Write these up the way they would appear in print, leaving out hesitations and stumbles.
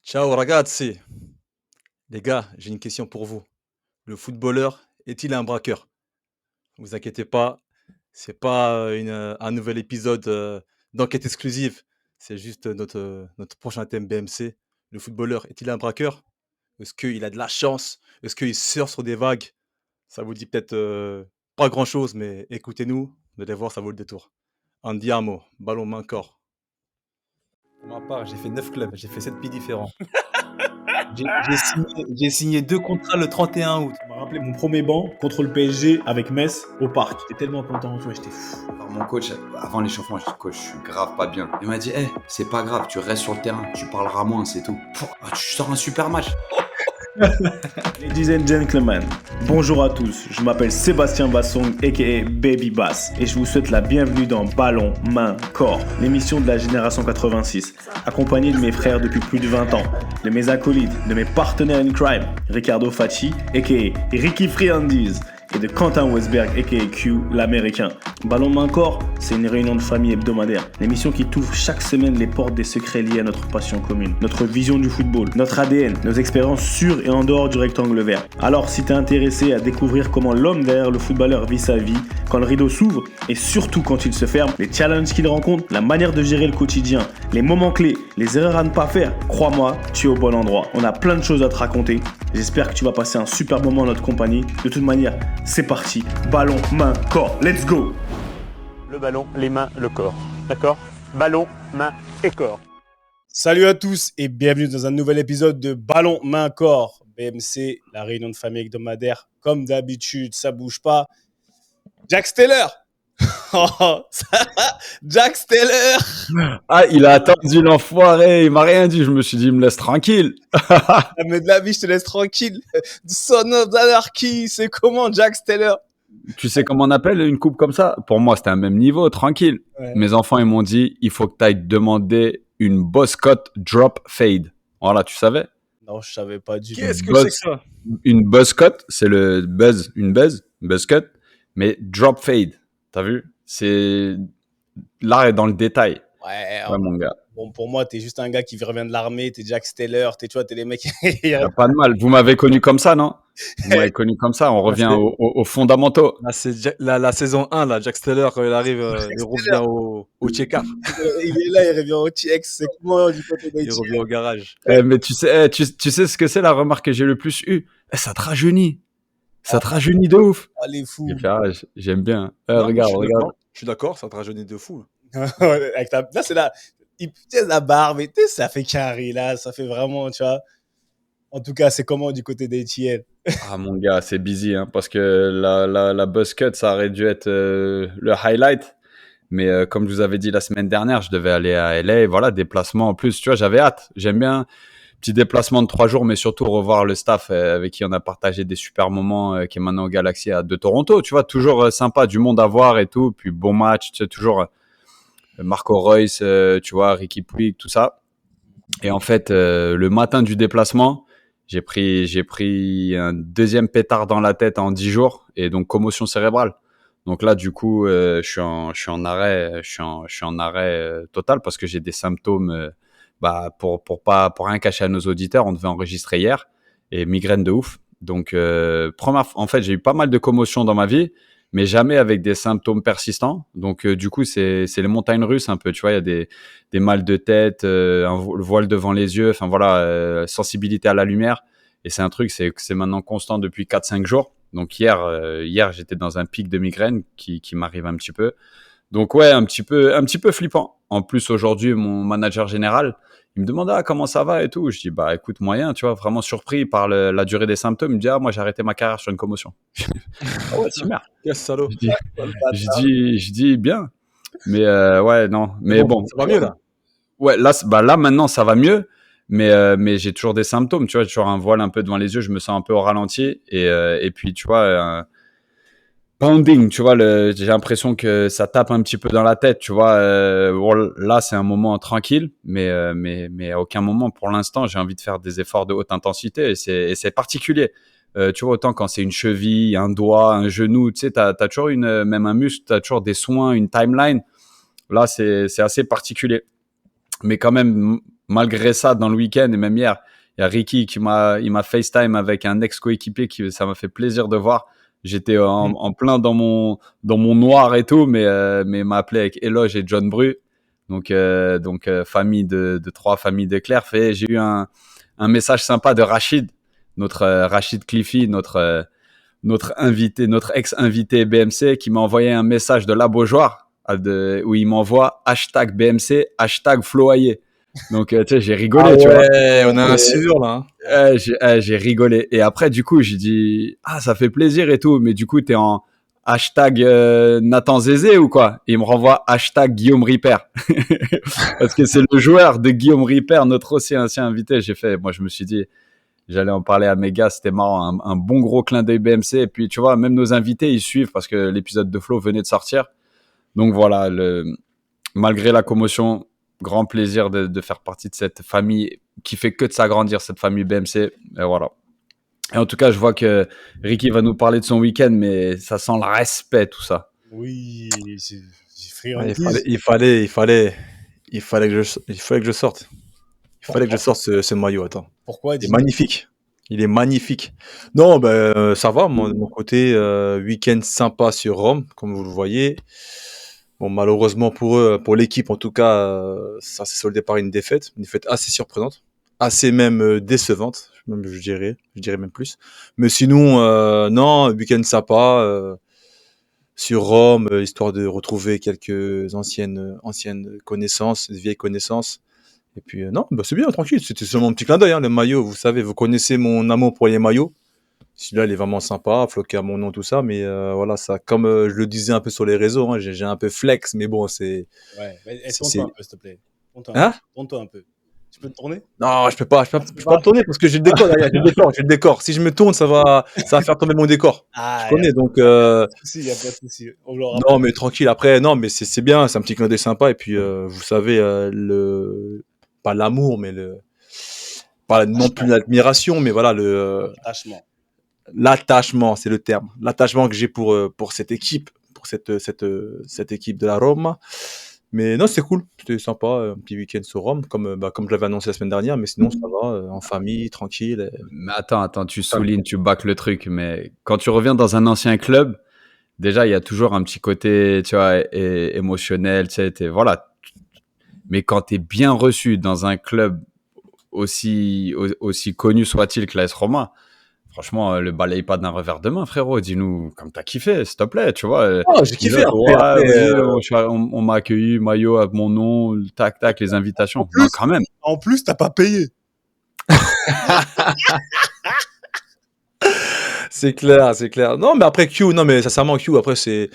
Ciao ragazzi! Les gars, j'ai une question pour vous. Le footballeur est-il un braqueur? Vous inquiétez pas, c'est pas, un nouvel épisode, d'enquête exclusive. C'est juste notre prochain thème BMC. Le footballeur est-il un braqueur? Est-ce qu'il a de la chance? Est-ce qu'il surfe sur des vagues? Ça vous dit peut-être, pas grand-chose, mais écoutez-nous, vous allez voir, ça vaut le détour. Andiamo, ballon main corps. Pour ma part, j'ai fait 9 clubs, j'ai fait 7 pays différents. J'ai signé 2 contrats le 31 août. Ça m'a rappelé mon premier banc contre le PSG avec Metz au parc. J'étais tellement content, j'étais fou. Alors mon coach, avant l'échauffement, je dis coach, je suis grave pas bien. Il m'a dit, c'est pas grave, tu restes sur le terrain, tu parleras moins, c'est tout. Tu sors un super match. Ladies and gentlemen, bonjour à tous. Je m'appelle Sébastien Bassong, aka Baby Bass, et je vous souhaite la bienvenue dans Ballon, Main, Corps, l'émission de la génération 86, accompagné de mes frères depuis plus de 20 ans, de mes acolytes, de mes partenaires in crime, Ricardo Facci, aka Ricky Friandiz, et de Quentin Westberg, aka Q, l'américain. Ballon Main Corps, c'est une réunion de famille hebdomadaire. L'émission qui t'ouvre chaque semaine les portes des secrets liés à notre passion commune, notre vision du football, notre ADN, nos expériences sur et en dehors du rectangle vert. Alors, si t'es intéressé à découvrir comment l'homme derrière le footballeur vit sa vie, quand le rideau s'ouvre et surtout quand il se ferme, les challenges qu'il rencontre, la manière de gérer le quotidien, les moments clés, les erreurs à ne pas faire, crois-moi, tu es au bon endroit. On a plein de choses à te raconter. J'espère que tu vas passer un super moment en notre compagnie. De toute manière, c'est parti. Ballon, main, corps. Let's go! Le ballon, les mains, le corps. D'accord? Ballon, main et corps. Salut à tous et bienvenue dans un nouvel épisode de Ballon, main, corps. BMC, la réunion de famille hebdomadaire. Comme d'habitude, ça bouge pas. Jack Steller. Jack Steller. Ah, il a attendu l'enfoiré, il m'a rien dit, je me suis dit, il me laisse tranquille. Ah, mais de la vie, je te laisse tranquille. Son of Anarchy, c'est comment Jack Steller? Tu sais comment on appelle une coupe comme ça? Pour moi, c'était un même niveau, tranquille. Ouais. Mes enfants, ils m'ont dit, il faut que tu ailles demander une Buzzcut Drop Fade. Voilà, tu savais? Non, je savais pas du tout. Qu'est-ce que c'est que ça? Une Buzzcut, c'est le buzz, une Buzzcut, mais Drop Fade. T'as vu? C'est l'art est dans le détail. Ouais, Ouais, mon gars. bon, pour moi, t'es juste un gars qui revient de l'armée, t'es Jack Steller, tu vois, t'es les mecs. Y a pas de mal. Vous m'avez connu comme ça, non? Vous m'avez connu comme ça. On revient aux fondamentaux. Là, c'est la saison 1, là, Jack Steller, quand il arrive, il revient au check-up. Il est là, il revient au TX. C'est comment du côté des Il revient au garage. Mais tu sais, tu sais ce que c'est la remarque que j'ai le plus eue? Ça te rajeunit. Ça te rajeunit de ouf. Oh, les fous. J'ai fait, j'aime bien. Non, Regarde, je suis regarde. d'accord. Je suis d'accord, ça te rajeunit de fou. Avec là, c'est là. Il tient la barbe, et tu sais, ça fait carré, là. Ça fait vraiment, tu vois. En tout cas, c'est comment du côté des TL? Ah, mon gars, c'est busy, hein, parce que la buzz cut, ça aurait dû être le highlight. Mais comme je vous avais dit la semaine dernière, je devais aller à LA. Et voilà, déplacement en plus. Tu vois, j'avais hâte. J'aime bien. Petit déplacement de 3 jours, mais surtout revoir le staff avec qui on a partagé des super moments, qui est maintenant au Galaxy de Toronto. Tu vois, toujours sympa, du monde à voir et tout. Puis bon match, tu sais, toujours Marco Reus, tu vois, Ricky Puig, tout ça. Et en fait, le matin du déplacement, j'ai pris un deuxième pétard dans la tête en 10 jours et donc commotion cérébrale. Donc là, du coup, je suis en arrêt, total parce que j'ai des symptômes. Pour rien cacher à nos auditeurs, on devait enregistrer hier et migraine de ouf. Donc, en fait, j'ai eu pas mal de commotions dans ma vie, mais jamais avec des symptômes persistants. Donc, du coup, c'est les montagnes russes un peu. Tu vois, il y a des mal de tête, le voile devant les yeux. Enfin voilà, sensibilité à la lumière. Et c'est un truc, c'est maintenant constant depuis 4-5 jours. Donc hier, j'étais dans un pic de migraine qui m'arrive un petit peu. Donc ouais, un petit peu flippant. En plus, aujourd'hui, mon manager général, il me demande comment ça va et tout. Je dis écoute, moyen, tu vois, vraiment surpris par la durée des symptômes. Il me dit moi j'ai arrêté ma carrière sur une commotion. Oh ouais, super. Quel salaud. Je dis bien. Mais ouais, non, mais bon. Ça va mieux là. Ouais, là maintenant ça va mieux. Mais j'ai toujours des symptômes, tu vois, j'ai toujours un voile un peu devant les yeux, je me sens un peu au ralenti et puis tu vois pounding, tu vois, j'ai l'impression que ça tape un petit peu dans la tête, tu vois. Là, c'est un moment tranquille, mais à aucun moment pour l'instant, j'ai envie de faire des efforts de haute intensité et c'est particulier. Tu vois, autant quand c'est une cheville, un doigt, un genou, tu sais, t'as toujours même un muscle, t'as toujours des soins, une timeline. Là, c'est assez particulier. Mais quand même, malgré ça, dans le week-end et même hier, il y a Ricky il m'a FaceTime avec un ex-coéquipier ça m'a fait plaisir de voir. J'étais en plein dans mon noir et tout, mais il m'a appelé avec Eloge et John Bru. Donc famille de trois familles de Clerf. Et j'ai eu un message sympa de Rachid, notre Rachid Cliffy, notre invité, notre ex-invité BMC, qui m'a envoyé un message de la Beaujoire, où il m'envoie hashtag BMC, hashtag Floaillé. Donc, tu sais, j'ai rigolé, Ah tu vois. ouais, on a un Et- sur là. Hein. j'ai rigolé. Et après, du coup, j'ai dit, ah, ça fait plaisir et tout, mais du coup, t'es en hashtag Nathan Zézé ou quoi? Et il me renvoie hashtag Guillaume Ripper. Parce que c'est le joueur de Guillaume Ripper, notre aussi ancien invité. Moi, je me suis dit, j'allais en parler à mes gars, c'était marrant, un bon gros clin d'œil BMC. Et puis, tu vois, même nos invités, ils suivent parce que l'épisode de Flo venait de sortir. Donc voilà, malgré la commotion, grand plaisir de faire partie de cette famille qui fait que de s'agrandir, cette famille BMC. Et voilà. Et en tout cas, je vois que Ricky va nous parler de son week-end, mais ça sent le respect, tout ça. Oui, c'est Ouais, friandise. il fallait que je sorte. Il fallait que je sorte ce maillot. Attends. Pourquoi, Il est dis-nous? magnifique. Il est magnifique. Non, ben, ça va, moi, de mon côté, week-end sympa sur Rome, comme vous le voyez. Bon, malheureusement pour eux, pour l'équipe en tout cas, ça s'est soldé par une défaite assez surprenante, assez même décevante, même je dirais même plus. Mais sinon, non, week-end sympa sur Rome, histoire de retrouver quelques anciennes connaissances, vieilles connaissances. Et puis non, bah, c'est bien, tranquille. C'était seulement un petit clin d'œil, hein, le maillot. Vous savez, vous connaissez mon amour pour les maillots. Celui-là, il est vraiment sympa, floqué à mon nom, tout ça. Mais voilà, ça, comme je le disais un peu sur les réseaux, hein, j'ai un peu flex, mais bon, Ouais, mais c'est. tourne-toi un peu, s'il te plaît. Tourne-toi un peu. Hein? Tourne-toi un peu. Tu peux te tourner? Non, je peux peux pas pas? me tourner parce que j'ai le décor derrière, j'ai le décor. Si je me tourne, ça va faire tomber mon décor. Tu Ah, connais, donc, il n'y a pas de souci. On l'aura pas. non, mais tranquille. Après, non, mais c'est bien, c'est un petit clin d'œil sympa. Et puis, vous savez, pas l'amour, mais pas non plus l'admiration, mais voilà, Attachement. l'attachement, c'est le terme. L'attachement que j'ai pour cette équipe, pour cette équipe de la Roma. Mais non, c'était cool. C'était sympa, un petit week-end sur Rome, comme je l'avais annoncé la semaine dernière. Mais sinon, ça va, en famille, tranquille. Mais attends, tu soulignes, tu bacs le truc, mais quand tu reviens dans un ancien club, déjà, il y a toujours un petit côté, tu vois, émotionnel, tu sais, voilà. Mais quand tu es bien reçu dans un club aussi connu soit-il que l'AS Roma, franchement, le balaye pas d'un revers de main, frérot. Dis-nous comme t'as kiffé, s'il te plaît, tu vois. Oh, j'ai kiffé. Déjà, Après, ouais, après, vas-y, on m'a accueilli, maillot à mon nom, tac, tac, les En invitations. Non, plus, quand même. t'as pas payé. c'est clair, c'est clair. Non, mais après Q, non, mais sincèrement, Q, après, c'est.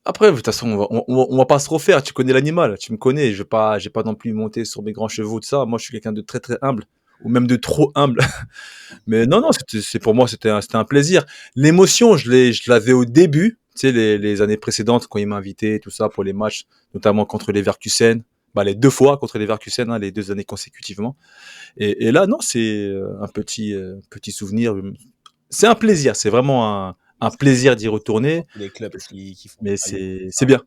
Après, de toute façon, on va pas se refaire. Tu connais l'animal, tu me connais. J'ai pas non plus monté sur mes grands chevaux de ça. Moi, je suis quelqu'un de très, très humble, ou même de trop humble. Mais non, non, pour moi, c'était un plaisir. L'émotion, je l'avais au début, tu sais, les années précédentes, quand il m'a invité, tout ça, pour les matchs, notamment contre les Leverkusen. Bah, les deux fois contre les Leverkusen, hein, les 2 années consécutivement. Et là, non, c'est un petit souvenir. C'est un plaisir, c'est vraiment un plaisir d'y retourner, Les clubs qui font mais le maillot, c'est bien,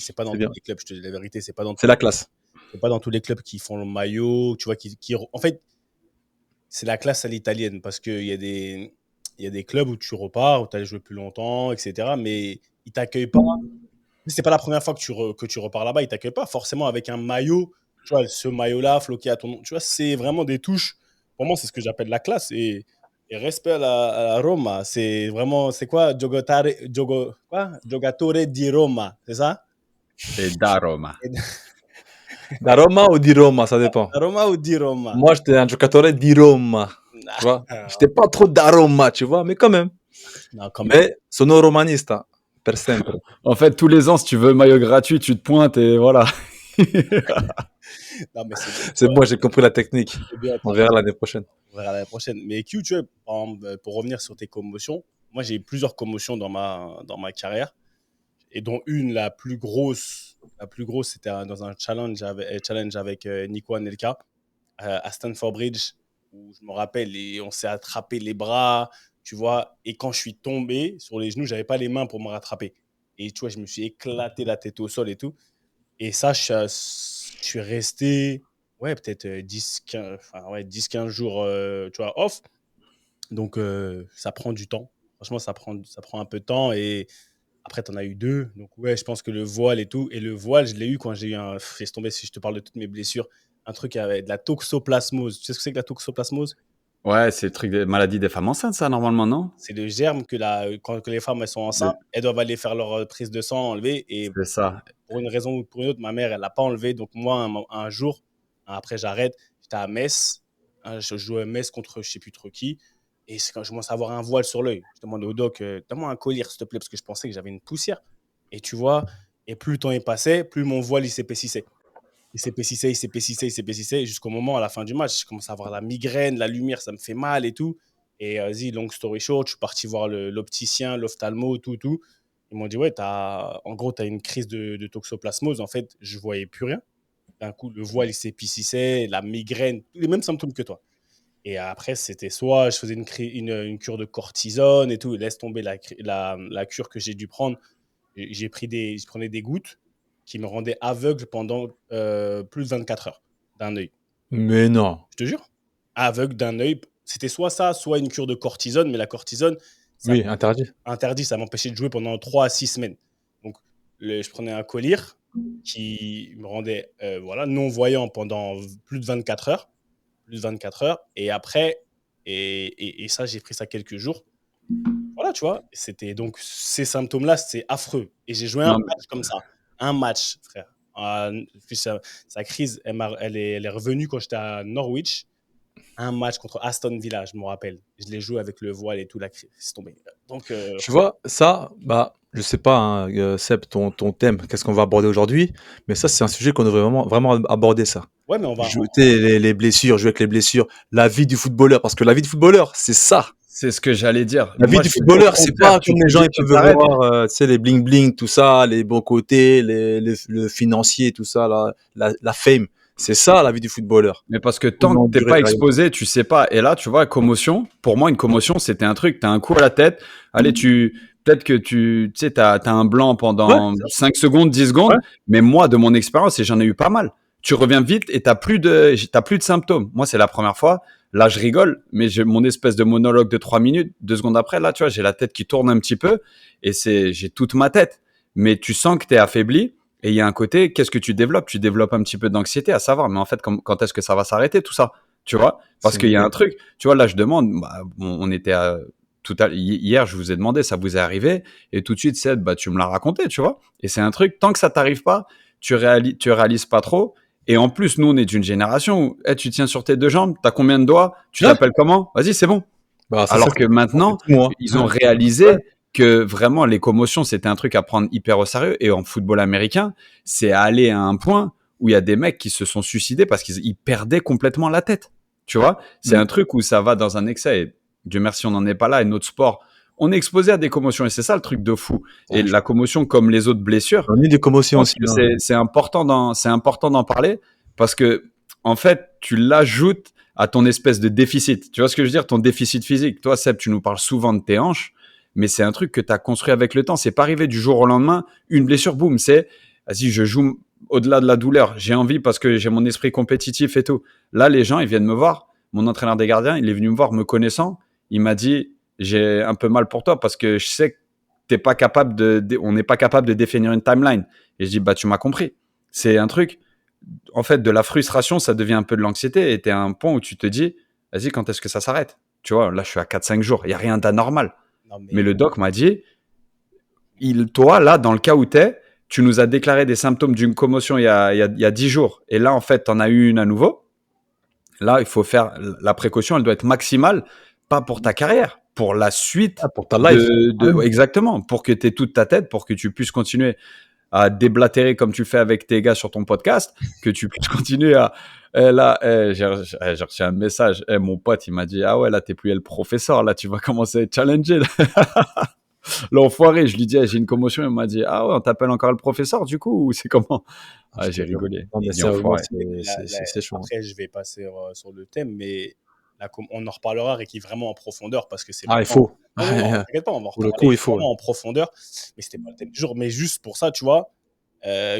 c'est pas dans c'est tous bien. les clubs, je te dis la vérité, c'est pas dans C'est la classe. c'est pas dans tous les clubs qui font le maillot, tu vois, en fait, c'est la classe à l'italienne parce il y a des clubs où tu repars, où tu as joué plus longtemps, etc. Mais ils t'accueillent pas. C'est pas la première fois que tu repars là-bas, ils t'accueillent pas forcément avec un maillot, tu vois, ce maillot-là floqué à ton nom. Tu vois, c'est vraiment des touches. Pour moi, c'est ce que j'appelle la classe. Et respect à la Roma. C'est vraiment, c'est quoi? Giogatore di Roma, c'est ça? Et da Roma. Et- Da Roma ou di Roma, ça dépend. Roma ou di Roma? Moi, j'étais un giocatore di Roma, tu vois. J'étais pas trop da Roma, tu vois, mais quand même. Non, quand même. Mais sono romanista, per sempre. En fait, tous les ans, si tu veux maillot gratuit, tu te pointes et voilà. Non, mais C'est bon, j'ai compris la technique. c'est bien. On verra l'année prochaine. On verra l'année prochaine. Mais Q, tu vois, pour revenir sur tes commotions, moi j'ai eu plusieurs commotions dans ma carrière. Et dont une, la plus grosse, c'était dans un challenge avec Nico Anelka à Stamford Bridge, où je me rappelle, et on s'est attrapé les bras, tu vois. Et quand je suis tombé sur les genoux, j'avais pas les mains pour me rattraper. Et tu vois, je me suis éclaté la tête au sol et tout. Et ça, je suis resté ouais, peut-être 10-15 enfin, ouais, 10-15 jours tu vois, off. Donc, ça prend du temps. Franchement, ça prend un peu de temps. Et après, tu en as eu deux. Donc, ouais, je pense que le voile et tout. Et le voile, je l'ai eu quand j'ai eu un. Laisse tomber si je te parle de toutes mes blessures. Un truc avec de la toxoplasmose. Tu sais ce que c'est que la toxoplasmose? Ouais, c'est le truc des maladies des femmes enceintes, ça, normalement, non? C'est le germe quand les femmes elles sont enceintes, De- elles doivent aller faire leur prise de sang, enlever. Et C'est ça. pour une raison ou pour une autre, ma mère, elle l'a pas enlevé. Donc, moi, un jour, après, j'arrête. J'étais à Metz. Je jouais à Metz contre je sais plus trop qui. Et c'est quand je commence à avoir un voile sur l'œil. Je demande au doc, donne-moi un collier, s'il te plaît, parce que je pensais que j'avais une poussière. Et tu vois, et plus le temps est passé, plus mon voile, il s'épaississait. Il s'épaississait, jusqu'au moment, à la fin du match, je commence à avoir la migraine, la lumière, ça me fait mal et tout. Et vas-y, long story short, je suis parti voir l'opticien, l'ophtalmo, tout. Ils m'ont dit, ouais, en gros, tu as une crise de toxoplasmose. En fait, je voyais plus rien. D'un coup, le voile, il s'épaississait, la migraine, tous les mêmes symptômes que toi. Et après, c'était soit je faisais une cure de cortisone et tout, et laisse tomber la cure que j'ai dû prendre. Je prenais des gouttes qui me rendaient aveugle pendant plus de 24 heures d'un œil. Mais non. Je te jure. Aveugle d'un œil. C'était soit ça, soit une cure de cortisone, mais la cortisone, ça Oui, interdit. interdit, ça m'empêchait de jouer pendant 3 à 6 semaines. Donc, je prenais un collier qui me rendait voilà, non-voyant pendant plus de 24 heures. Et après, et ça, j'ai pris ça quelques jours. Voilà, tu vois, c'était donc ces symptômes-là, c'est affreux. Et j'ai joué un Non, match comme ça. Un match, frère. Puis sa crise, elle est revenue quand j'étais à Norwich. Un match contre Aston Villa, je me rappelle. Je l'ai joué avec le voile et tout, la crise, c'est tombé. Donc, Tu vois, ça, bah, je sais pas, hein, Seb, ton thème, qu'est-ce qu'on va aborder aujourd'hui, mais ça, c'est un sujet qu'on devrait vraiment, vraiment aborder, ça. ouais, mais on va. Jeter les blessures, jouer avec les blessures, la vie du footballeur, parce que la vie du footballeur, c'est ça. c'est ce que j'allais dire. La vie Moi, du je suis footballeur, au c'est contraire, pas tu comme te les gens dis, ils tu peuvent t'arrêtes. voir, tu sais, les bling bling, tout ça, les beaux côtés, le financier, tout ça, la fame. C'est ça, la vie du footballeur. Mais parce que Une tant que longue t'es durée pas de carrière. exposé, tu sais pas. Et là, tu vois, commotion, pour moi, une commotion, c'était un truc, t'as un coup à la tête. Allez, peut-être que tu sais, t'as un blanc Ouais, pendant 5 secondes, 10 secondes. ouais. Mais moi, de mon expérience, et j'en ai eu pas mal, tu reviens vite et t'as plus de symptômes. Moi, c'est la première fois. Là, je rigole, mais j'ai mon espèce de monologue de 3 minutes, 2 secondes après, là, tu vois, j'ai la tête qui tourne un petit peu et j'ai toute ma tête. Mais tu sens que t'es affaibli. Et il y a un côté, qu'est-ce que tu développes? Tu développes un petit peu d'anxiété à savoir, mais en fait, quand est-ce que ça va s'arrêter tout ça? Tu vois? Parce C'est qu'il y a vrai. un truc, tu vois, là, je demande, bah, on était hier, je vous ai demandé, ça vous est arrivé? Et tout de suite, c'est, bah, tu me l'as raconté, tu vois? Et c'est un truc, tant que ça t'arrive pas, tu réalises pas trop. Et en plus, nous, on est d'une génération où, tu tiens sur tes deux jambes, t'as combien de doigts? Tu Ouais. t'appelles comment? Vas-y, c'est bon. Bah, ça, Alors que c'est maintenant, tout moi. ils ont Ouais. réalisé que vraiment les commotions, c'était un truc à prendre hyper au sérieux. Et en football américain, c'est allé à un point où il y a des mecs qui se sont suicidés parce qu'ils perdaient complètement la tête. Tu vois, c'est un truc où ça va dans un excès. Et Dieu merci, on n'en est pas là. Et notre sport, on est exposé à des commotions. Et c'est ça le truc de fou. Et la commotion, comme les autres blessures, J'en ai des je commotions pense aussi, que hein. c'est important d'en parler parce que, en fait, tu l'ajoutes à ton espèce de déficit. Tu vois ce que je veux dire? Ton déficit physique. Toi, Seb, tu nous parles souvent de tes hanches, mais c'est un truc que tu as construit avec le temps. C'est pas arrivé du jour au lendemain, une blessure, boum. C'est, vas-y, je joue au-delà de la douleur. J'ai envie parce que j'ai mon esprit compétitif et tout. Là, les gens, ils viennent me voir. Mon entraîneur des gardiens, il est venu me voir me connaissant. Il m'a dit, j'ai un peu mal pour toi parce que je sais que on n'est pas capable de définir une timeline. Et je dis, bah, tu m'as compris. C'est un truc, en fait, de la frustration, ça devient un peu de l'anxiété. Et tu es à un point où tu te dis, vas-y, quand est-ce que ça s'arrête? Tu vois, là, je suis à 4-5 jours. Il n'y a rien d'anormal. Non, Mais le doc m'a dit, toi, là, dans le cas où tu nous as déclaré des symptômes d'une commotion il y a 10 jours. Et là, en fait, tu en as eu une à nouveau. Là, il faut faire la précaution, elle doit être maximale, pas pour ta carrière, pour la suite Ah, pour ta life. exactement, pour que tu aies toute ta tête, pour que tu puisses continuer à déblatérer comme tu fais avec tes gars sur ton podcast, que tu puisses continuer à. Là, j'ai reçu un message. Mon pote, il m'a dit, ah ouais, là, t'es plus le professeur. Là, tu vas commencer à être challengé. Là. L'enfoiré, je lui dis, j'ai une commotion. Il m'a dit, ah ouais, on t'appelle encore le professeur, du coup, ou c'est comment? Ah, Ah, je j'ai te jure. rigolé. Non, mais J'ai dit, sérieusement, enfoiré. c'est chaud, hein. Après, je vais passer sur le thème, mais on en reparlera, Ricky, vraiment en profondeur, parce que c'est Ah, il vraiment. faut. Non, non, non, t'inquiète pas, on va en Pour le reparler coup, il faut. vraiment en profondeur, mais c'était pas le thème du jour. Mais juste pour ça, tu vois,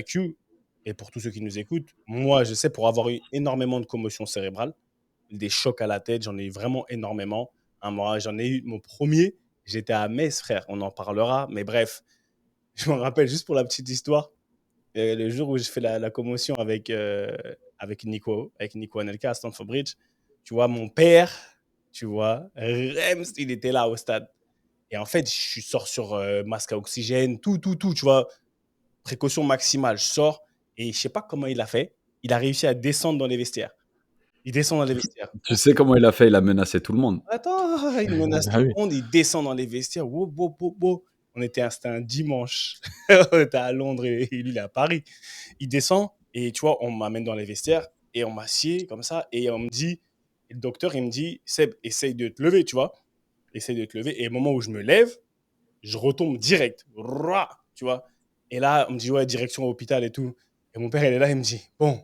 Q, et pour tous ceux qui nous écoutent, moi, je sais, pour avoir eu énormément de commotions cérébrales, des chocs à la tête, j'en ai eu vraiment énormément. Moi, j'en ai eu mon premier, j'étais à Metz, frère, on en parlera, mais bref, je me rappelle juste pour la petite histoire, le jour où je fais la commotion avec Nico Anelka à Stamford Bridge, tu vois, mon père, tu vois, Rems, il était là au stade. Et en fait, je sors sur masque à oxygène, tout, tu vois, précaution maximale. Je sors et je sais pas comment il a fait. Il a réussi à descendre dans les vestiaires. Il descend dans les vestiaires. Tu sais comment il a fait? Il a menacé tout le monde. Attends, il menace Ah tout le oui. monde, il descend dans les vestiaires. Wow, wow, wow, wow. C'était un dimanche. On était à Londres et lui, il est à Paris. Il descend et tu vois, on m'amène dans les vestiaires et on m'assied comme ça et on me dit, le docteur, il me dit, Seb, essaye de te lever, tu vois. Essaye de te lever. Et au moment où je me lève, je retombe direct. Rah, tu vois. Et là, on me dit, ouais, direction hôpital et tout. Et mon père, il est là, il me dit, bon,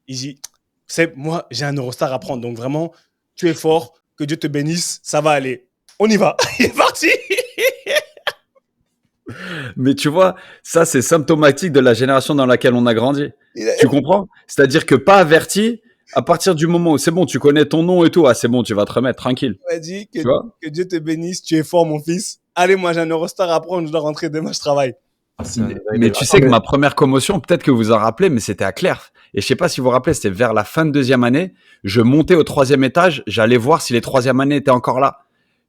il dit, c'est moi, j'ai un Eurostar à prendre. Donc vraiment, tu es fort, que Dieu te bénisse, ça va aller. On y va. Il est parti. Mais tu vois, ça, c'est symptomatique de la génération dans laquelle on a grandi. Il a, Tu comprends? C'est-à-dire que pas averti, à partir du moment où c'est bon, tu connais ton nom et tout, ah, c'est bon, tu vas te remettre tranquille. il m'a dit Tu vois? que Dieu te bénisse, tu es fort, mon fils. Allez, moi, j'ai un Eurostar à prendre, je dois rentrer demain, je travaille. C'est un Mais tu sais que ma première commotion, peut-être que vous en rappelez, mais c'était à Clerf. Et je sais pas si vous vous rappelez, c'était vers la fin de deuxième année. Je montais au troisième étage, j'allais voir si les troisième années étaient encore là.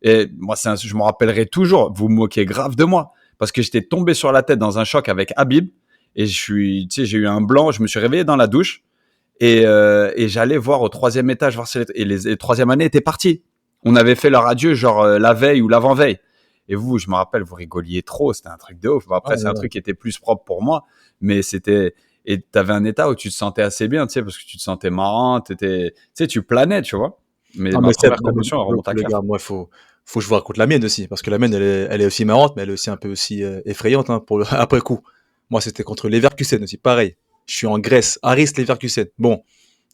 Et moi, je m'en rappellerai toujours. Vous vous moquez grave de moi parce que j'étais tombé sur la tête dans un choc avec Habib et tu sais, j'ai eu un blanc. Je me suis réveillé dans la douche et j'allais voir au troisième étage voir si les troisième années étaient partis. On avait fait leur adieu genre la veille ou l'avant-veille. Et vous, je me rappelle, vous rigoliez trop. C'était un truc de ouf. Bon, après, c'est un truc qui était plus propre pour moi, mais c'était. Et t'avais un état où tu te sentais assez bien, tu sais, parce que tu te sentais marrant, tu sais, tu planais, tu vois. Mais Ah, ma mais c'est première commotion, elle remonte à le Clerf. gars, moi, faut que je vous raconte la mienne aussi, parce que la mienne, elle est aussi marrante, mais elle est aussi un peu aussi effrayante hein, après coup. Moi, c'était contre Leverkusen aussi, pareil. Je suis en Grèce, Aris Leverkusen. Bon,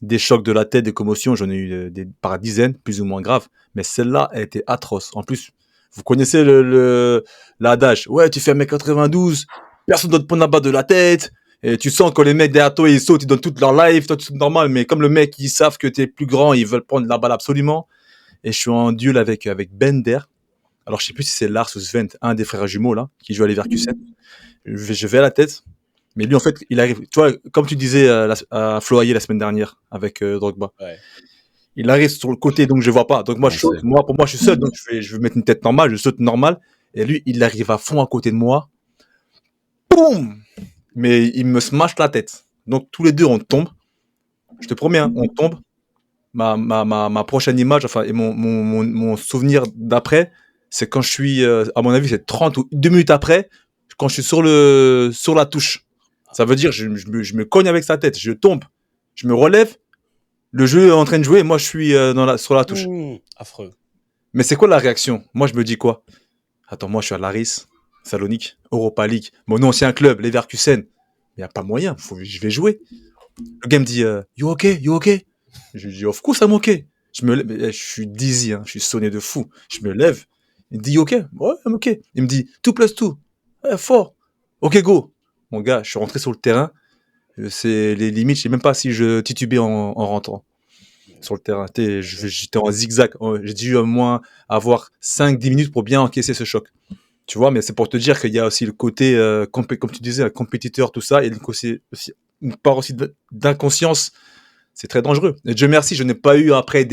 des chocs de la tête, des commotions, j'en ai eu par dizaines, plus ou moins graves, mais celle-là, elle était atroce. En plus, vous connaissez l'adage, ouais, tu fais 1m92, personne ne doit te prendre la balle de la tête, et tu sens que les mecs derrière toi, ils sautent, ils donnent toute leur life, toi, c'est normal, mais comme le mec, ils savent que t'es plus grand, ils veulent prendre la balle absolument. Et je suis en duel avec Bender. Alors, je sais plus si c'est Lars ou Sven, un des frères jumeaux, là, qui joue à Leverkusen. Je vais à la tête. Mais lui, en fait, il arrive, tu vois, comme tu disais à Floyer la semaine dernière avec Drogba. Ouais. Il arrive sur le côté, donc je vois pas. Donc moi, Ouais, je saute. Pour moi, je suis seul, donc je vais mettre une tête normale, je saute normal. Et lui, il arrive à fond à côté de moi. Boum! Mais il me smash la tête. Donc tous les deux, on tombe. Je te promets, hein, on tombe. Ma prochaine image, enfin, et mon souvenir d'après, c'est quand je suis, à mon avis, c'est 30 ou 2 minutes après, quand je suis sur la touche. Ça veut dire, je me cogne avec sa tête, je tombe, je me relève, le jeu est en train de jouer, et moi je suis sur la touche. Affreux. Mais c'est quoi la réaction? Moi je me dis quoi? Attends, moi je suis à Laris, Salonique, Europa League, mon ancien club, Leverkusen. Il n'y a pas moyen, je vais jouer. Le gars me dit, you okay, you okay? Je lui dis, of course I'm okay. Je suis dizzy, hein, je suis sonné de fou. Je me lève. Il me dit, ok? Ouais, I'm okay. Il me dit, 2 plus 2. Ouais, 4. Ok, go. Mon gars, je suis rentré sur le terrain. C'est les limites, je sais même pas si je titubais en rentrant sur le terrain. J'étais en zigzag. J'ai dû au moins avoir 5-10 minutes pour bien encaisser ce choc. Tu vois, mais c'est pour te dire qu'il y a aussi le côté, comme tu disais, un compétiteur, tout ça, et une part aussi d'inconscience. C'est très dangereux. Et Dieu merci, je n'ai pas eu après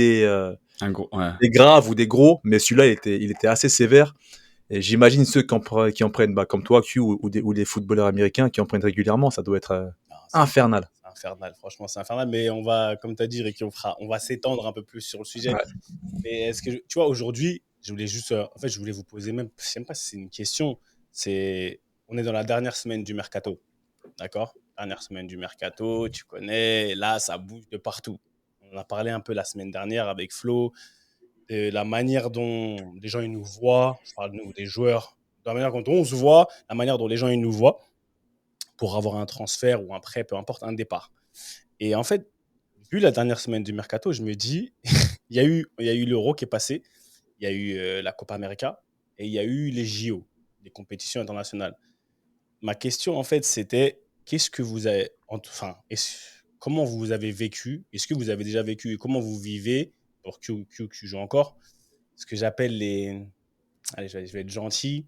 Un gros, ouais. des graves ou des gros, mais celui-là, il était assez sévère. Et j'imagine ceux qui en prennent, comme toi, Q, ou les footballeurs américains qui en prennent régulièrement, ça doit être Non, infernal. c'est infernal, franchement, c'est infernal. Mais on va, comme tu as dit, Ricky, on va s'étendre un peu plus sur le sujet. Ouais. Mais est-ce que, tu vois, aujourd'hui, je voulais juste, en fait, je voulais vous poser même, je sais même pas si c'est une question, on est dans la dernière semaine du mercato, d'accord? Dernière semaine du mercato, tu connais, là, ça bouge de partout. On en a parlé un peu la semaine dernière avec Flo, de la manière dont les gens ils nous voient, je parle de nous, des joueurs, de la manière dont on se voit, la manière dont les gens ils nous voient pour avoir un transfert ou un prêt, peu importe, un départ. Et en fait, vu la dernière semaine du mercato, je me dis, il y a eu l'Euro qui est passé, il y a eu la Copa América et il y a eu les JO, les compétitions internationales. Ma question, en fait, c'était, qu'est-ce que vous avez, comment vous avez vécu? Est-ce que vous avez déjà vécu et comment vous vivez, pour Q joue encore, ce que j'appelle allez, je vais être gentil,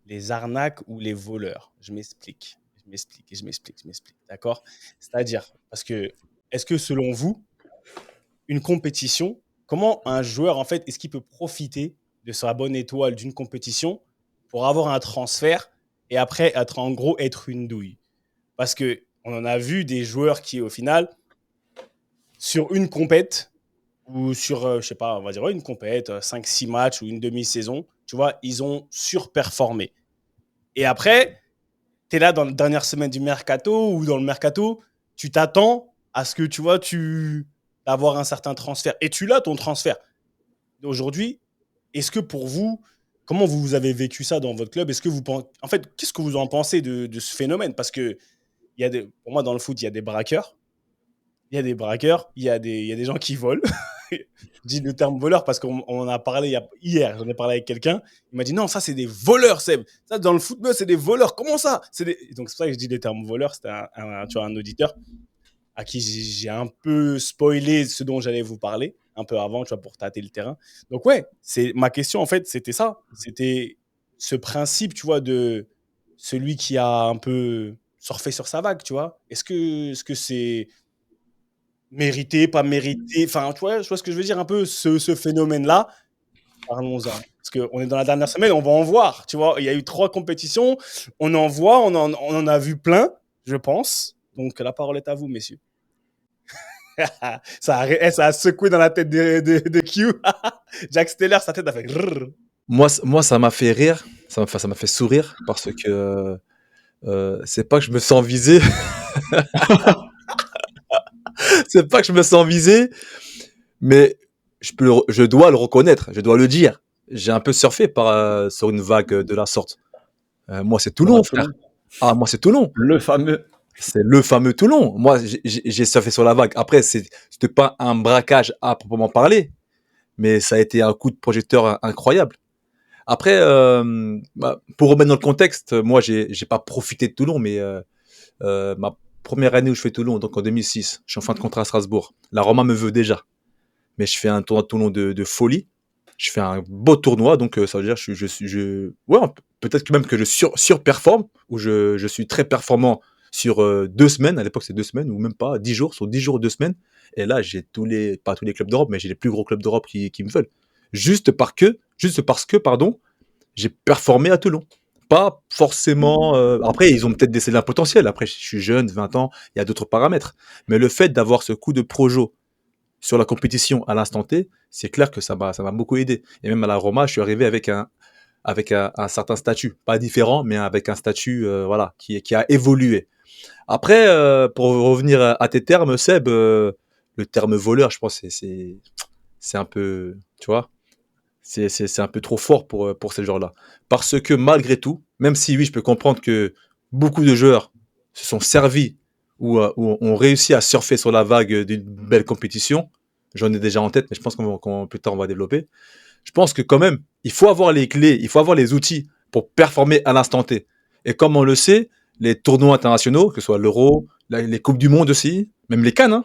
les arnaques ou les voleurs. Je m'explique. D'accord? C'est-à-dire, parce que, est-ce que selon vous, une compétition, comment un joueur, en fait, est-ce qu'il peut profiter de sa bonne étoile d'une compétition pour avoir un transfert et après être une douille? Parce qu'on en a vu des joueurs qui, au final, sur une compète ou sur, je sais pas, on va dire une compète, 5-6 matchs ou une demi-saison, tu vois, ils ont surperformé. Et après, tu es là dans la dernière semaine du mercato ou dans le mercato, tu t'attends à ce que, tu vois, d'avoir un certain transfert. Et tu l'as, ton transfert. Aujourd'hui, est-ce que pour vous, comment vous avez vécu ça dans votre club? Est-ce que en fait, qu'est-ce que vous en pensez de ce phénomène? Parce que pour moi, dans le foot, il y a des braqueurs. Il y a des gens qui volent. Je dis le terme voleur parce qu'on en a parlé hier. J'en ai parlé avec quelqu'un. Il m'a dit non, ça, c'est des voleurs, Seb. Ça, dans le football, c'est des voleurs. Comment ça? Donc, c'est pour ça que je dis le terme voleur. C'était un auditeur à qui j'ai un peu spoilé ce dont j'allais vous parler un peu avant, tu vois, pour tâter le terrain. Donc, ouais, ma question, en fait, c'était ça. C'était ce principe, tu vois, de celui qui a un peu surfé sur sa vague, tu vois. Est-ce que c'est mérité, pas mérité? Enfin, tu vois ce que je veux dire, un peu ce phénomène-là. Parlons-en. Parce qu'on est dans la dernière semaine, on va en voir, tu vois. Il y a eu 3 compétitions, on en voit, on en a vu plein, je pense. Donc, la parole est à vous, messieurs. ça a secoué dans la tête de Q. Jack Steller, sa tête a fait... Moi, ça m'a fait rire, ça m'a fait sourire, parce que c'est pas que je me sens visé. C'est pas que je me sens visé, mais je dois le reconnaître, je dois le dire. J'ai un peu surfé sur une vague de la sorte. Moi, c'est Toulon, frère. Ah, moi, c'est Toulon. Le fameux. C'est le fameux Toulon. Moi, j'ai surfé sur la vague. Après, c'était pas un braquage à proprement parler, mais ça a été un coup de projecteur incroyable. Après, pour remettre dans le contexte, moi, j'ai pas profité de Toulon, mais ma première année où je fais Toulon, donc en 2006, je suis en fin de contrat à Strasbourg. La Roma me veut déjà, mais je fais un tournoi de Toulon de folie. Je fais un beau tournoi, donc ça veut dire ouais, peut-être que même que je surperforme, ou je suis très performant sur 2 semaines. À l'époque, c'est 2 semaines, ou même pas 10 jours, sur 10 jours, 2 semaines. Et là, j'ai pas tous les clubs d'Europe, mais j'ai les plus gros clubs d'Europe qui me veulent. Juste parce que, pardon, j'ai performé à Toulon. Pas forcément. Après, ils ont peut-être décelé un potentiel. Après, je suis jeune, 20 ans, il y a d'autres paramètres. Mais le fait d'avoir ce coup de projo sur la compétition à l'instant T, c'est clair que ça m'a beaucoup aidé. Et même à la Roma, je suis arrivé avec un certain statut. Pas différent, mais avec un statut voilà, qui a évolué. Après, pour revenir à tes termes, Seb, le terme voleur, je pense, c'est un peu. Tu vois, c'est un peu trop fort pour ces joueurs-là. Parce que malgré tout, même si oui, je peux comprendre que beaucoup de joueurs se sont servis ou ont réussi à surfer sur la vague d'une belle compétition, j'en ai déjà en tête, mais je pense plus tard on va développer. Je pense que quand même, il faut avoir les clés, il faut avoir les outils pour performer à l'instant T. Et comme on le sait, les tournois internationaux, que ce soit l'Euro, les Coupes du Monde aussi, même les Cannes, hein,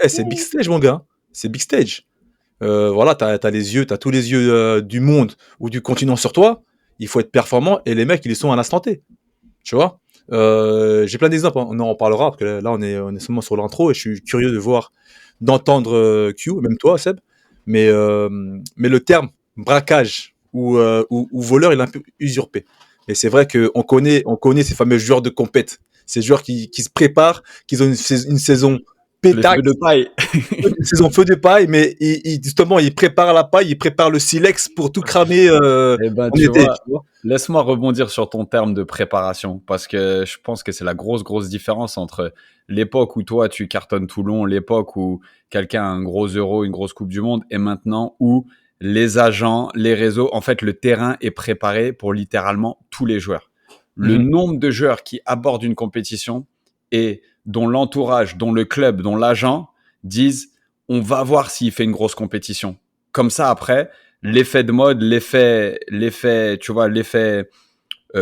c'est big stage, mon gars. C'est big stage. Voilà, t'as tous les yeux du monde ou du continent sur toi. Il faut être performant et les mecs, ils sont à l'instant T. Tu vois, j'ai plein d'exemples. On en parlera parce que là, on est seulement sur l'intro et je suis curieux d'entendre Q, même toi, Seb. Mais le terme braquage ou voleur, il est un peu usurpé. Et c'est vrai qu'on connaît ces fameux joueurs de compète, ces joueurs qui se préparent, qui ont une saison pétacle, feu de paille. Une saison feu de paille, mais justement, ils préparent la paille, ils préparent le silex pour tout cramer Eh ben, en été. Tu vois. Laisse-moi rebondir sur ton terme de préparation, parce que je pense que c'est la grosse différence entre l'époque où toi, tu cartonnes Toulon, l'époque où quelqu'un a un gros Euro, une grosse Coupe du Monde, et maintenant où les agents, les réseaux, en fait, le terrain est préparé pour littéralement tous les joueurs. Le nombre de joueurs qui abordent une compétition et dont l'entourage, dont le club, dont l'agent disent « on va voir s'il fait une grosse compétition ». Comme ça, après, l'effet de mode, l'effet, tu vois, l'effet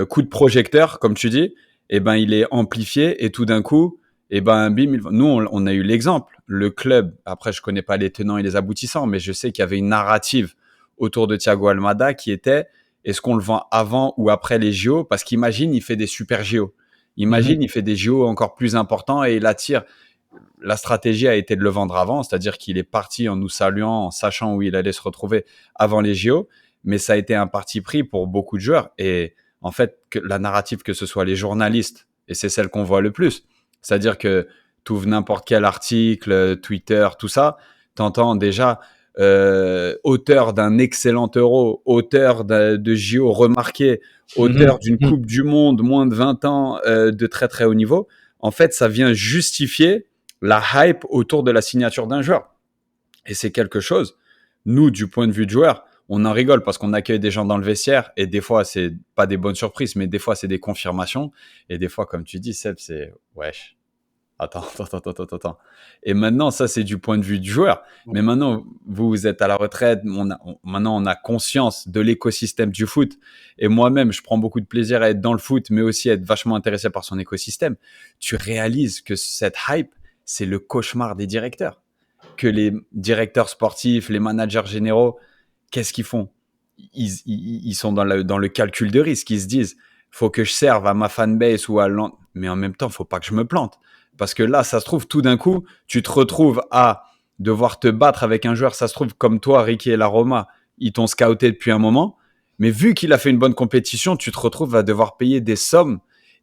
coup de projecteur, comme tu dis, et ben il est amplifié et tout d'un coup, et ben bim, nous on a eu l'exemple. Le club, après je connais pas les tenants et les aboutissants, mais je sais qu'il y avait une narrative autour de Thiago Almada qui était est-ce qu'on le vend avant ou après les JO? Parce qu'imagine, il fait des super JO. Imagine, il fait des JO encore plus importants et il attire. La stratégie a été de le vendre avant, c'est-à-dire qu'il est parti en nous saluant, en sachant où il allait se retrouver avant les JO. Mais ça a été un parti pris pour beaucoup de joueurs. Et en fait, la narrative, que ce soit les journalistes, et c'est celle qu'on voit le plus, c'est-à-dire que tu ouvres n'importe quel article, Twitter, tout ça, t'entends déjà auteur d'un excellent Euro, auteur de JO remarqué, auteur d'une Coupe du Monde, moins de 20 ans, de très très haut niveau. En fait, ça vient justifier la hype autour de la signature d'un joueur. Et c'est quelque chose, nous, du point de vue de joueur, on en rigole parce qu'on accueille des gens dans le vestiaire et des fois, c'est pas des bonnes surprises, mais des fois, c'est des confirmations. Et des fois, comme tu dis, Seb, c'est wesh. Attends. Et maintenant, ça, c'est du point de vue du joueur. Mais maintenant, vous êtes à la retraite. Maintenant, on a conscience de l'écosystème du foot. Et moi-même, je prends beaucoup de plaisir à être dans le foot, mais aussi à être vachement intéressé par son écosystème. Tu réalises que cette hype, c'est le cauchemar des directeurs. Que les directeurs sportifs, les managers généraux, qu'est-ce qu'ils font? Ils sont dans le calcul de risque. Ils se disent, faut que je serve à ma fanbase mais en même temps, faut pas que je me plante. Parce que là, ça se trouve, tout d'un coup, tu te retrouves à devoir te battre avec un joueur. Ça se trouve, comme toi, Ricky et la Roma, ils t'ont scouté depuis un moment. Mais vu qu'il a fait une bonne compétition, tu te retrouves à devoir payer des sommes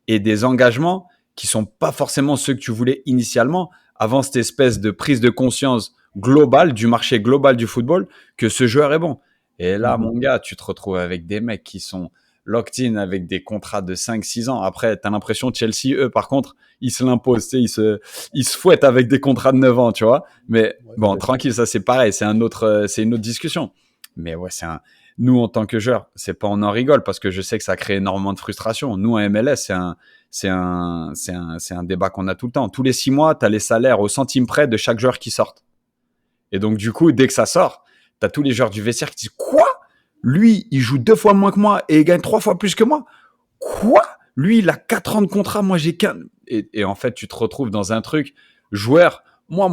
et des engagements qui sont pas forcément ceux que tu voulais initialement, avant cette espèce de prise de conscience globale du marché global du football, que ce joueur est bon. Et là, mon gars, tu te retrouves avec des mecs qui sont locked-in avec des contrats de 5-6 ans. Après, tu as l'impression Chelsea, eux, par contre, ils se l'imposent, ils se fouettent avec des contrats de 9 ans, tu vois. Mais bon, tranquille, ça c'est pareil, c'est une autre discussion. Mais ouais, nous, en tant que joueurs, c'est pas on en rigole parce que je sais que ça crée énormément de frustration. Nous, en MLS, c'est un débat qu'on a tout le temps. Tous les 6 mois, tu as les salaires au centime près de chaque joueur qui sort. Et donc, du coup, dès que ça sort, tu as tous les joueurs du vestiaire qui disent « Quoi ? Lui, il joue 2 fois moins que moi et il gagne 3 fois plus que moi. Quoi ? Lui, il a 4 ans de contrat, moi j'ai qu'un. » Et en fait, tu te retrouves dans un truc, joueur, moi,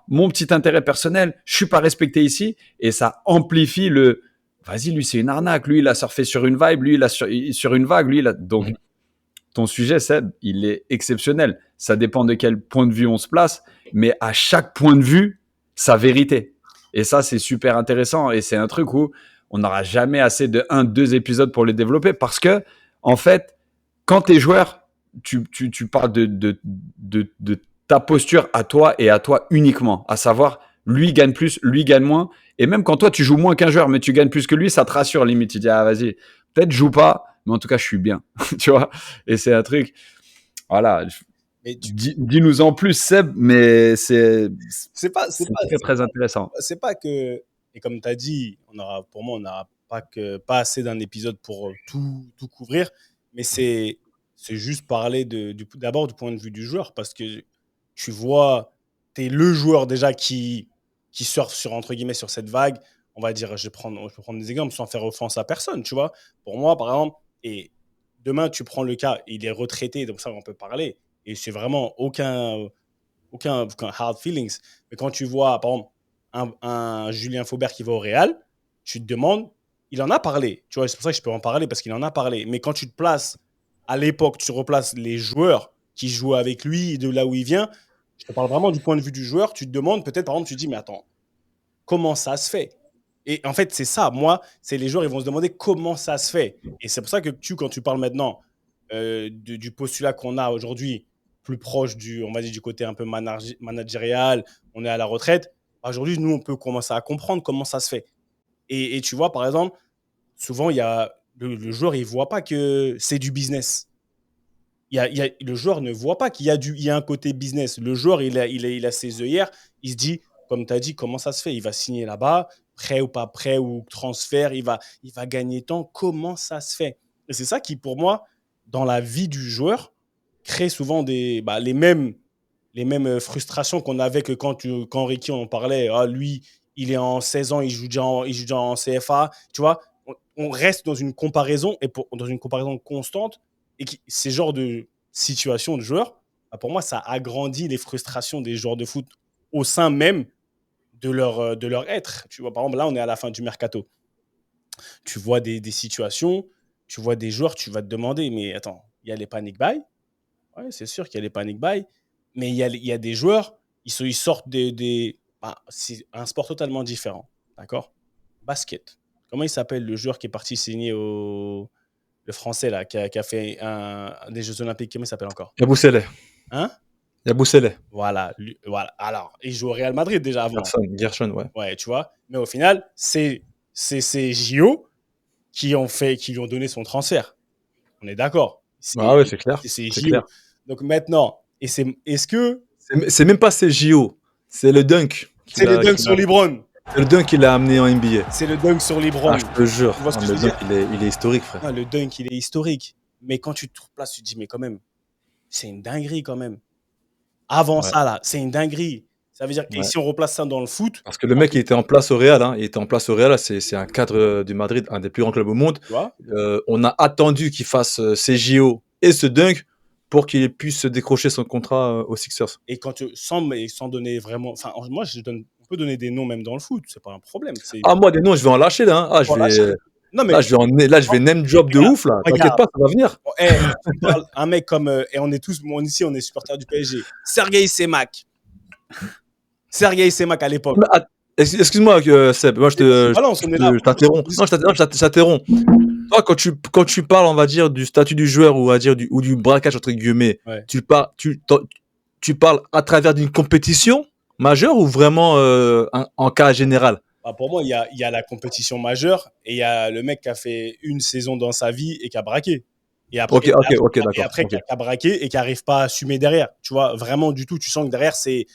mon petit intérêt personnel, je suis pas respecté ici. Et ça amplifie vas-y, lui, c'est une arnaque. Lui, il a surfé sur une vibe. Lui, il a sur une vague. Lui, il a. Donc, ton sujet, Seb, il est exceptionnel. Ça dépend de quel point de vue on se place. Mais à chaque point de vue, sa vérité. Et ça, c'est super intéressant. Et c'est un truc où on n'aura jamais assez de 1-2 épisodes pour le développer parce que, en fait, quand tu es joueur, tu parles de ta posture à toi et à toi uniquement. À savoir, lui gagne plus, lui gagne moins. Et même quand toi, tu joues moins qu'un joueur, mais tu gagnes plus que lui, ça te rassure limite. Tu dis, ah, vas-y, peut-être je joue pas, mais en tout cas, je suis bien. Tu vois. Et c'est un truc, voilà. Dis-nous en plus, Seb, mais c'est très intéressant. C'est pas que, et comme tu as dit, pour moi, on n'aura pas assez d'un épisode pour tout couvrir, mais c'est juste parler d'abord du point de vue du joueur, parce que tu vois, tu es le joueur déjà qui surfe entre guillemets sur cette vague. On va dire, je peux prendre des exemples sans faire offense à personne, tu vois. Pour moi, par exemple, et demain, tu prends le cas, il est retraité, donc ça, on peut parler, et c'est vraiment aucun hard feelings. Mais quand tu vois, par exemple, un Julien Faubert qui va au Real, tu te demandes, il en a parlé. Tu vois, c'est pour ça que je peux en parler, parce qu'il en a parlé. Mais quand tu te places, à l'époque, tu replaces les joueurs qui jouent avec lui, de là où il vient, je te parle vraiment du point de vue du joueur, tu te demandes peut-être, par exemple, tu te dis, mais attends, comment ça se fait? Et en fait, c'est ça. Moi, c'est les joueurs, ils vont se demander comment ça se fait. Et c'est pour ça que quand tu parles maintenant du postulat qu'on a aujourd'hui, plus proche on va dire, du côté un peu managérial, on est à la retraite. Aujourd'hui, nous, on peut commencer à comprendre comment ça se fait. Et tu vois, par exemple, souvent, il y a le joueur, il ne voit pas que c'est du business. Le joueur ne voit pas qu'il y a un côté business. Le joueur, il a ses œillères. Il se dit, comme tu as dit, comment ça se fait? Il va signer là-bas, prêt ou pas prêt, ou transfert, il va gagner tant. Comment ça se fait? Et c'est ça qui, pour moi, dans la vie du joueur, crée souvent les mêmes frustrations qu'on avait que quand Ricky en parlait. Ah, lui, il est en 16 ans, il joue déjà en CFA. Tu vois, on reste dans une comparaison, dans une comparaison constante. Et c'est situation de joueur, bah, pour moi, ça agrandit les frustrations des joueurs de foot au sein même de leur être. Tu vois, par exemple, là, on est à la fin du mercato. Tu vois des situations, tu vois des joueurs, tu vas te demander, mais attends, il y a les panic buy. Ouais, c'est sûr qu'il y a les panic buy, mais il y a des joueurs, ils sortent c'est un sport totalement différent. D'accord? Basket. Comment il s'appelle le joueur qui est parti signer le français là, qui a fait des Jeux Olympiques? Comment il s'appelle encore? Yabusele. Hein? Yabusele. Voilà, voilà. Alors, il joue au Real Madrid déjà avant. Gershon, ouais. Ouais, tu vois. Mais au final, c'est ces JO qui lui ont donné son transfert. On est d'accord. Ah ouais, c'est clair. C'est C'est JO. clair. Donc maintenant, est-ce que C'est même pas ses JO, c'est le dunk. c'est le dunk sur LeBron? C'est le dunk qu'il a amené en NBA. C'est le dunk sur LeBron. Ah, je te jure. Tu vois ce que Ah, je le veux dunk, il est historique, frère. Ah, le dunk, il est historique. Mais quand tu te replaces, tu te dis, mais quand même, c'est une dinguerie quand même. Avant ça, là, c'est une dinguerie. Ça veut dire, et si on replace ça dans le foot, Parce que le mec, il était en place au Real. Hein. Il était en place au Real. C'est un cadre du Madrid, un des plus grands clubs au monde. tu vois, On a attendu qu'il fasse ses JO et ce dunk pour qu'il puisse décrocher son contrat aux Sixers. et quand sans donner vraiment, enfin, moi, on peut donner des noms même dans le foot, c'est pas un problème. Ah, moi, des noms, je vais en lâcher là. Hein. Ah, Non, mais là, je vais name job de ouf là. T'inquiète regarde. pas, ça va venir. bon, tu parles, un mec comme, et on est tous, ici, on est supporters du PSG. Sergueï Semak à l'époque. Excuse-moi, Seb. Moi, Balance, on est là. je t'interromps. Non, je t'interromps. Toi, quand tu parles, on va dire, du statut du joueur ou, on va dire, du braquage, entre guillemets, Ouais. tu parles à travers d'une compétition majeure ou vraiment en cas général? Bah, pour moi, il y a la compétition majeure et il y a le mec qui a fait une saison dans sa vie et qui a braqué. Et après, Ok, d'accord. et après Ok. qui a braqué et qui n'arrive pas à assumer derrière. Tu vois, vraiment du tout. Tu sens que derrière, c'est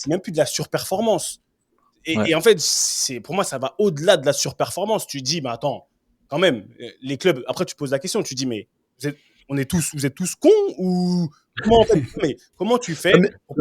même plus de la surperformance. Ouais. Et en fait, pour moi, ça va au-delà de la surperformance. Tu te dis, mais attends, quand même, les clubs, après, tu poses la question, tu te dis, mais vous êtes tous cons ou comment, en fait, mais comment tu fais?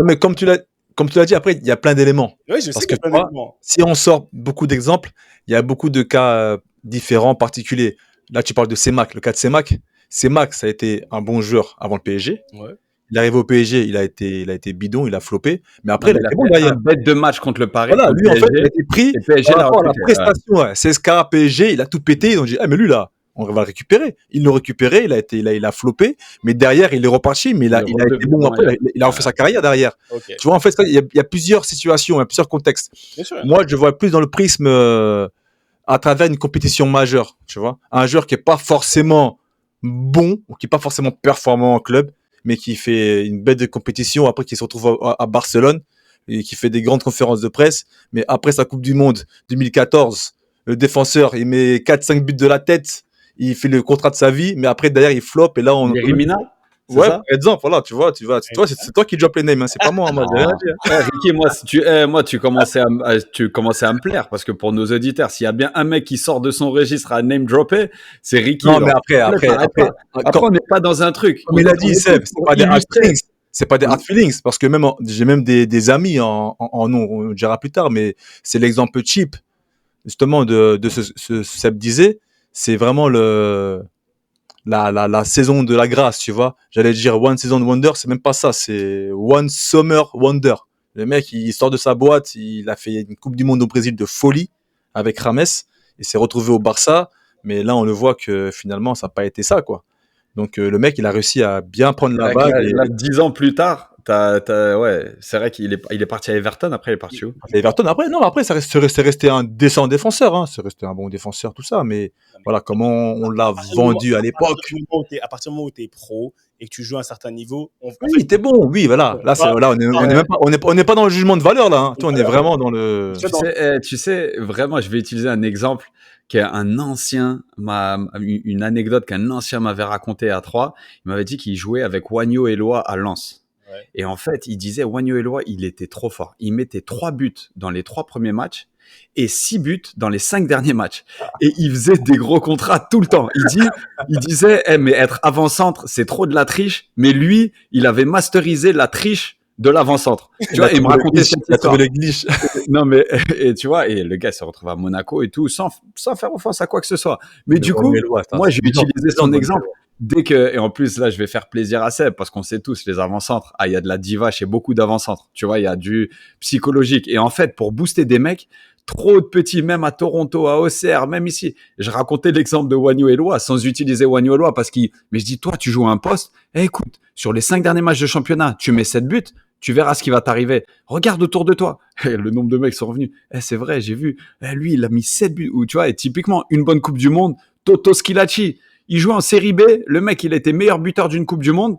Mais comme tu l'as dit, après, il y a plein d'éléments. Oui, je sais Parce qu'il y a que plein toi, d'éléments. Si on sort beaucoup d'exemples, il y a beaucoup de cas différents, particuliers. Là, tu parles de Semak, le cas de Semak. Semak, ça a été un bon joueur avant le PSG. Ouais. Il est arrivé au PSG, il a été bidon, il a floppé. Mais après, Non, il a mais été bon fait derrière. un bête de match contre le Paris. Voilà, contre lui, en fait, il a PSG, été pris et PSG par l'a rapport à la recruté, prestation. Ouais. CSKA, PSG, il a tout pété. Ils ont dit, ah, mais lui, là, on va le récupérer. Ils l'ont récupéré, il a floppé. Mais derrière, il est reparti. Mais il a été bon après. Il a refait sa carrière derrière. Ok. Tu vois, en fait, il y a plusieurs situations, il y a plusieurs contextes. Bien sûr. Moi, je vois plus dans le prisme à travers une compétition majeure, tu vois. Un joueur qui est pas forcément bon, ou qui est pas forcément performant en club, mais qui fait une bête de compétition, après qui se retrouve à Barcelone, et qui fait des grandes conférences de presse, mais après sa Coupe du Monde 2014, le défenseur, il met 4-5 buts de la tête, il fait le contrat de sa vie, mais après, derrière, il flop, et là, Rimina, c'est Ouais, ça par exemple, voilà, tu vois, c'est toi qui drop les names, hein, c'est pas moi, moi, j'ai rien dit, hein. Ricky, moi, tu commençais à me plaire parce que pour nos auditeurs, s'il y a bien un mec qui sort de son registre à name dropper, c'est Ricky. Non, donc. mais après, Après, on n'est pas dans un truc. comme il a dit, Seb, c'est pas des hard illustrer. feelings. C'est pas des hard feelings, parce que j'ai même des amis on le dira plus tard, mais c'est l'exemple cheap, justement, de ce Seb disait, c'est vraiment la saison de la grâce, tu vois. J'allais dire One Season Wonder, c'est même pas ça, c'est One Summer Wonder. Le mec, il sort de sa boîte, il a fait une Coupe du Monde au Brésil de folie avec Rames, il s'est retrouvé au Barça, mais là, on le voit que finalement, ça n'a pas été ça, quoi. Donc, le mec, il a réussi à bien prendre la bague. Là, 10 ans plus tard, ouais, c'est vrai qu'il est parti à Everton, après il est parti où? Everton, après, c'est resté un décent défenseur, hein. C'est resté un bon défenseur, tout ça, mais voilà, comment on l'a vendu à l'époque. À partir du moment où tu es pro et que tu joues à un certain niveau, Oui, t'es bon, oui, voilà. Là, on n'est pas dans le jugement de valeur, là, hein. Tu vois, on est vraiment dans le. Tu sais, vraiment, je vais utiliser un exemple une anecdote qu'un ancien m'avait raconté à Troyes. Il m'avait dit qu'il jouait avec Wagno Eloi à Lens. Ouais. Et en fait, il disait Wagno Eloi, il était trop fort. Il mettait 3 buts dans les 3 premiers matchs et 6 buts dans les 5 derniers matchs. Et il faisait des gros contrats tout le temps. Il disait, mais être avant-centre, c'est trop de la triche. Mais lui, il avait masterisé la triche de l'avant-centre. Tu vois, il me racontait cette histoire. Non, mais, et tu vois, et le gars se retrouve à Monaco et tout, sans faire offense à quoi que ce soit. Mais du coup, moi, j'ai utilisé son exemple. dès que, et en plus, là, je vais faire plaisir à Seb, parce qu'on sait tous, les avant-centres, il y a de la diva chez beaucoup d'avant-centres. Tu vois, il y a du psychologique. Et en fait, pour booster des mecs, trop de petits, même à Toronto, à Auxerre, même ici. Je racontais l'exemple de Wanyo Eloa, sans utiliser Wanyo Eloa, mais je dis, toi, tu joues un poste. Écoute, sur les 5 derniers matchs de championnat, tu mets 7 buts, tu verras ce qui va t'arriver. Regarde autour de toi. Et le nombre de mecs sont revenus. C'est vrai, j'ai vu. Lui, il a mis 7 buts. Ou, tu vois, et typiquement, une bonne Coupe du Monde, Toto Schillaci. Il jouait en série B. Le mec, il a été meilleur buteur d'une Coupe du Monde.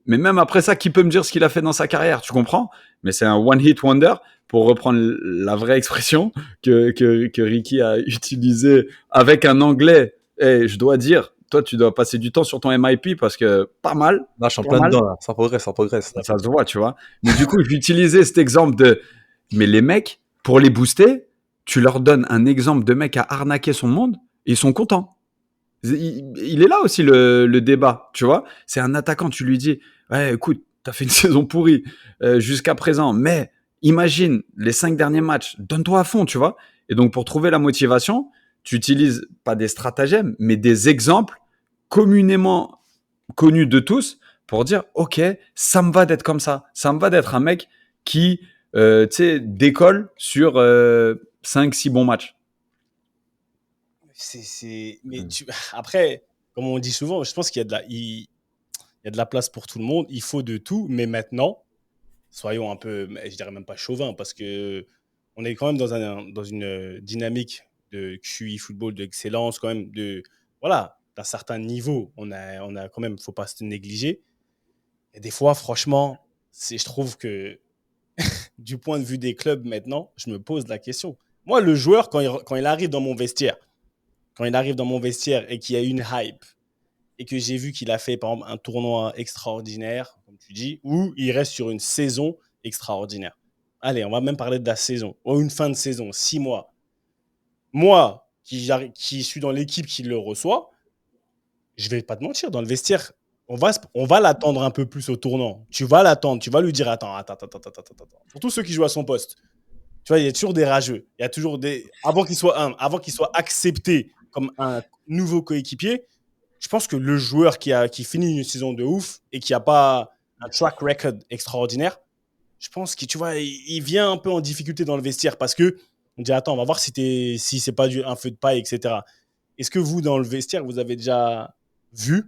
Mais même après ça, qui peut me dire ce qu'il a fait dans sa carrière? Tu comprends? Mais c'est un one-hit wonder, pour reprendre la vraie expression que Ricky a utilisée avec un anglais. Et je dois dire, toi, tu dois passer du temps sur ton MIP parce que pas mal. Là, je suis en Pas plein mal. dedans, là. Ça progresse, ça progresse. Ça se voit, tu vois. Mais du coup, j'utilisais cet exemple de... Mais les mecs, pour les booster, tu leur donnes un exemple de mec à arnaquer son monde, et ils sont contents. Il est là aussi le débat, tu vois. C'est un attaquant, tu lui dis, ouais, écoute, t'as fait une saison pourrie jusqu'à présent, mais imagine les 5 derniers matchs, donne-toi à fond, tu vois. Et donc, pour trouver la motivation, tu utilises pas des stratagèmes, mais des exemples communément connus de tous pour dire, ok, ça me va d'être comme ça me va d'être un mec qui, tu sais, décolle sur 5-6 bons matchs. Mais après, comme on dit souvent, je pense qu'il y a de la place pour tout le monde. Il faut de tout. Mais maintenant, soyons un peu, je dirais même pas chauvin, parce que on est quand même dans une dynamique de QI football, d'excellence, quand même, voilà, d'un certain niveau. On a quand même, faut pas se négliger. Et des fois, franchement, je trouve que du point de vue des clubs maintenant, je me pose la question. Moi, le joueur, quand il arrive dans mon vestiaire, et qu'il y a une hype, et que j'ai vu qu'il a fait, par exemple, un tournoi extraordinaire, comme tu dis, ou il reste sur une saison extraordinaire. Allez, on va même parler de la saison, ou une fin de saison, 6 mois. Moi, qui suis dans l'équipe qui le reçoit, je vais pas te mentir, dans le vestiaire, on va l'attendre un peu plus au tournant. Tu vas l'attendre, tu vas lui dire, attends. Surtout ceux qui jouent à son poste. Tu vois, il y a toujours des rageux. Il y a toujours avant qu'il soit accepté comme un nouveau coéquipier, je pense que le joueur qui finit une saison de ouf et qui n'a pas un track record extraordinaire, je pense qu'il, tu vois, il vient un peu en difficulté dans le vestiaire parce que on dit, attends, on va voir si c'est pas un feu de paille, etc. Est-ce que vous, dans le vestiaire, vous avez déjà vu,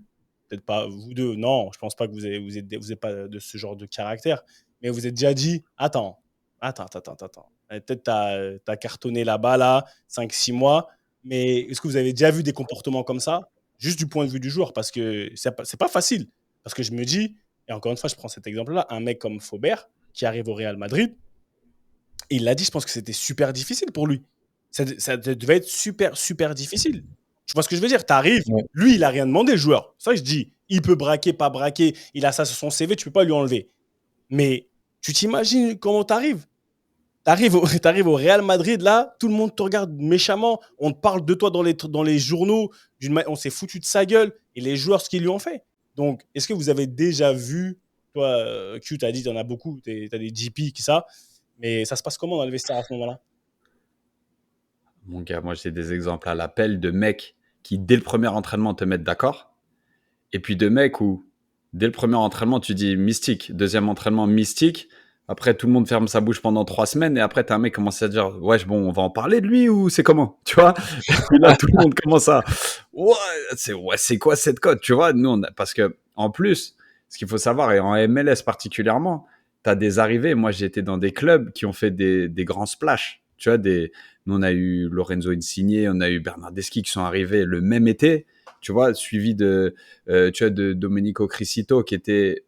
peut-être pas vous deux, non, je pense pas que vous êtes pas de ce genre de caractère, mais vous êtes déjà dit, attends. Peut-être t'as cartonné là-bas, là, 5-6 mois, mais est-ce que vous avez déjà vu des comportements comme ça, juste du point de vue du joueur? Parce que c'est pas facile. Parce que je me dis, et encore une fois, je prends cet exemple-là, un mec comme Faubert, qui arrive au Real Madrid, il l'a dit, je pense que c'était super difficile pour lui. Ça devait être super, super difficile. Tu vois ce que je veux dire? T'arrives, Ouais. lui, il a rien demandé, le joueur. C'est ça que je dis. Il peut braquer, pas braquer, il a ça sur son CV, tu peux pas lui enlever. Mais tu t'imagines comment t'arrives? T'arrives au Real Madrid, là, tout le monde te regarde méchamment, on te parle de toi dans les journaux, on s'est foutu de sa gueule, et les joueurs, ce qu'ils lui ont fait. Donc, est-ce que vous avez déjà vu, toi, Q, t'as dit, t'en as beaucoup, t'as des GP qui ça, mais ça se passe comment dans le vestiaire à ce moment-là? Mon gars, moi j'ai des exemples à l'appel de mecs qui, dès le premier entraînement, te mettent d'accord. Et puis de mecs où, dès le premier entraînement, tu dis mystique. Deuxième entraînement, mystique. Après, tout le monde ferme sa bouche pendant 3 semaines. Et après, t'as un mec qui commence à dire, ouais, bon, on va en parler de lui ou c'est comment? Tu vois? Et là, tout le monde commence à, ouais, c'est quoi cette cote? Tu vois? Nous, parce que, en plus, ce qu'il faut savoir, et en MLS particulièrement, t'as des arrivées. Moi, j'ai été dans des clubs qui ont fait des grands splashs. Tu vois, nous, on a eu Lorenzo Insigne, on a eu Bernardeschi qui sont arrivés le même été, tu vois, suivi de Domenico Criscito qui était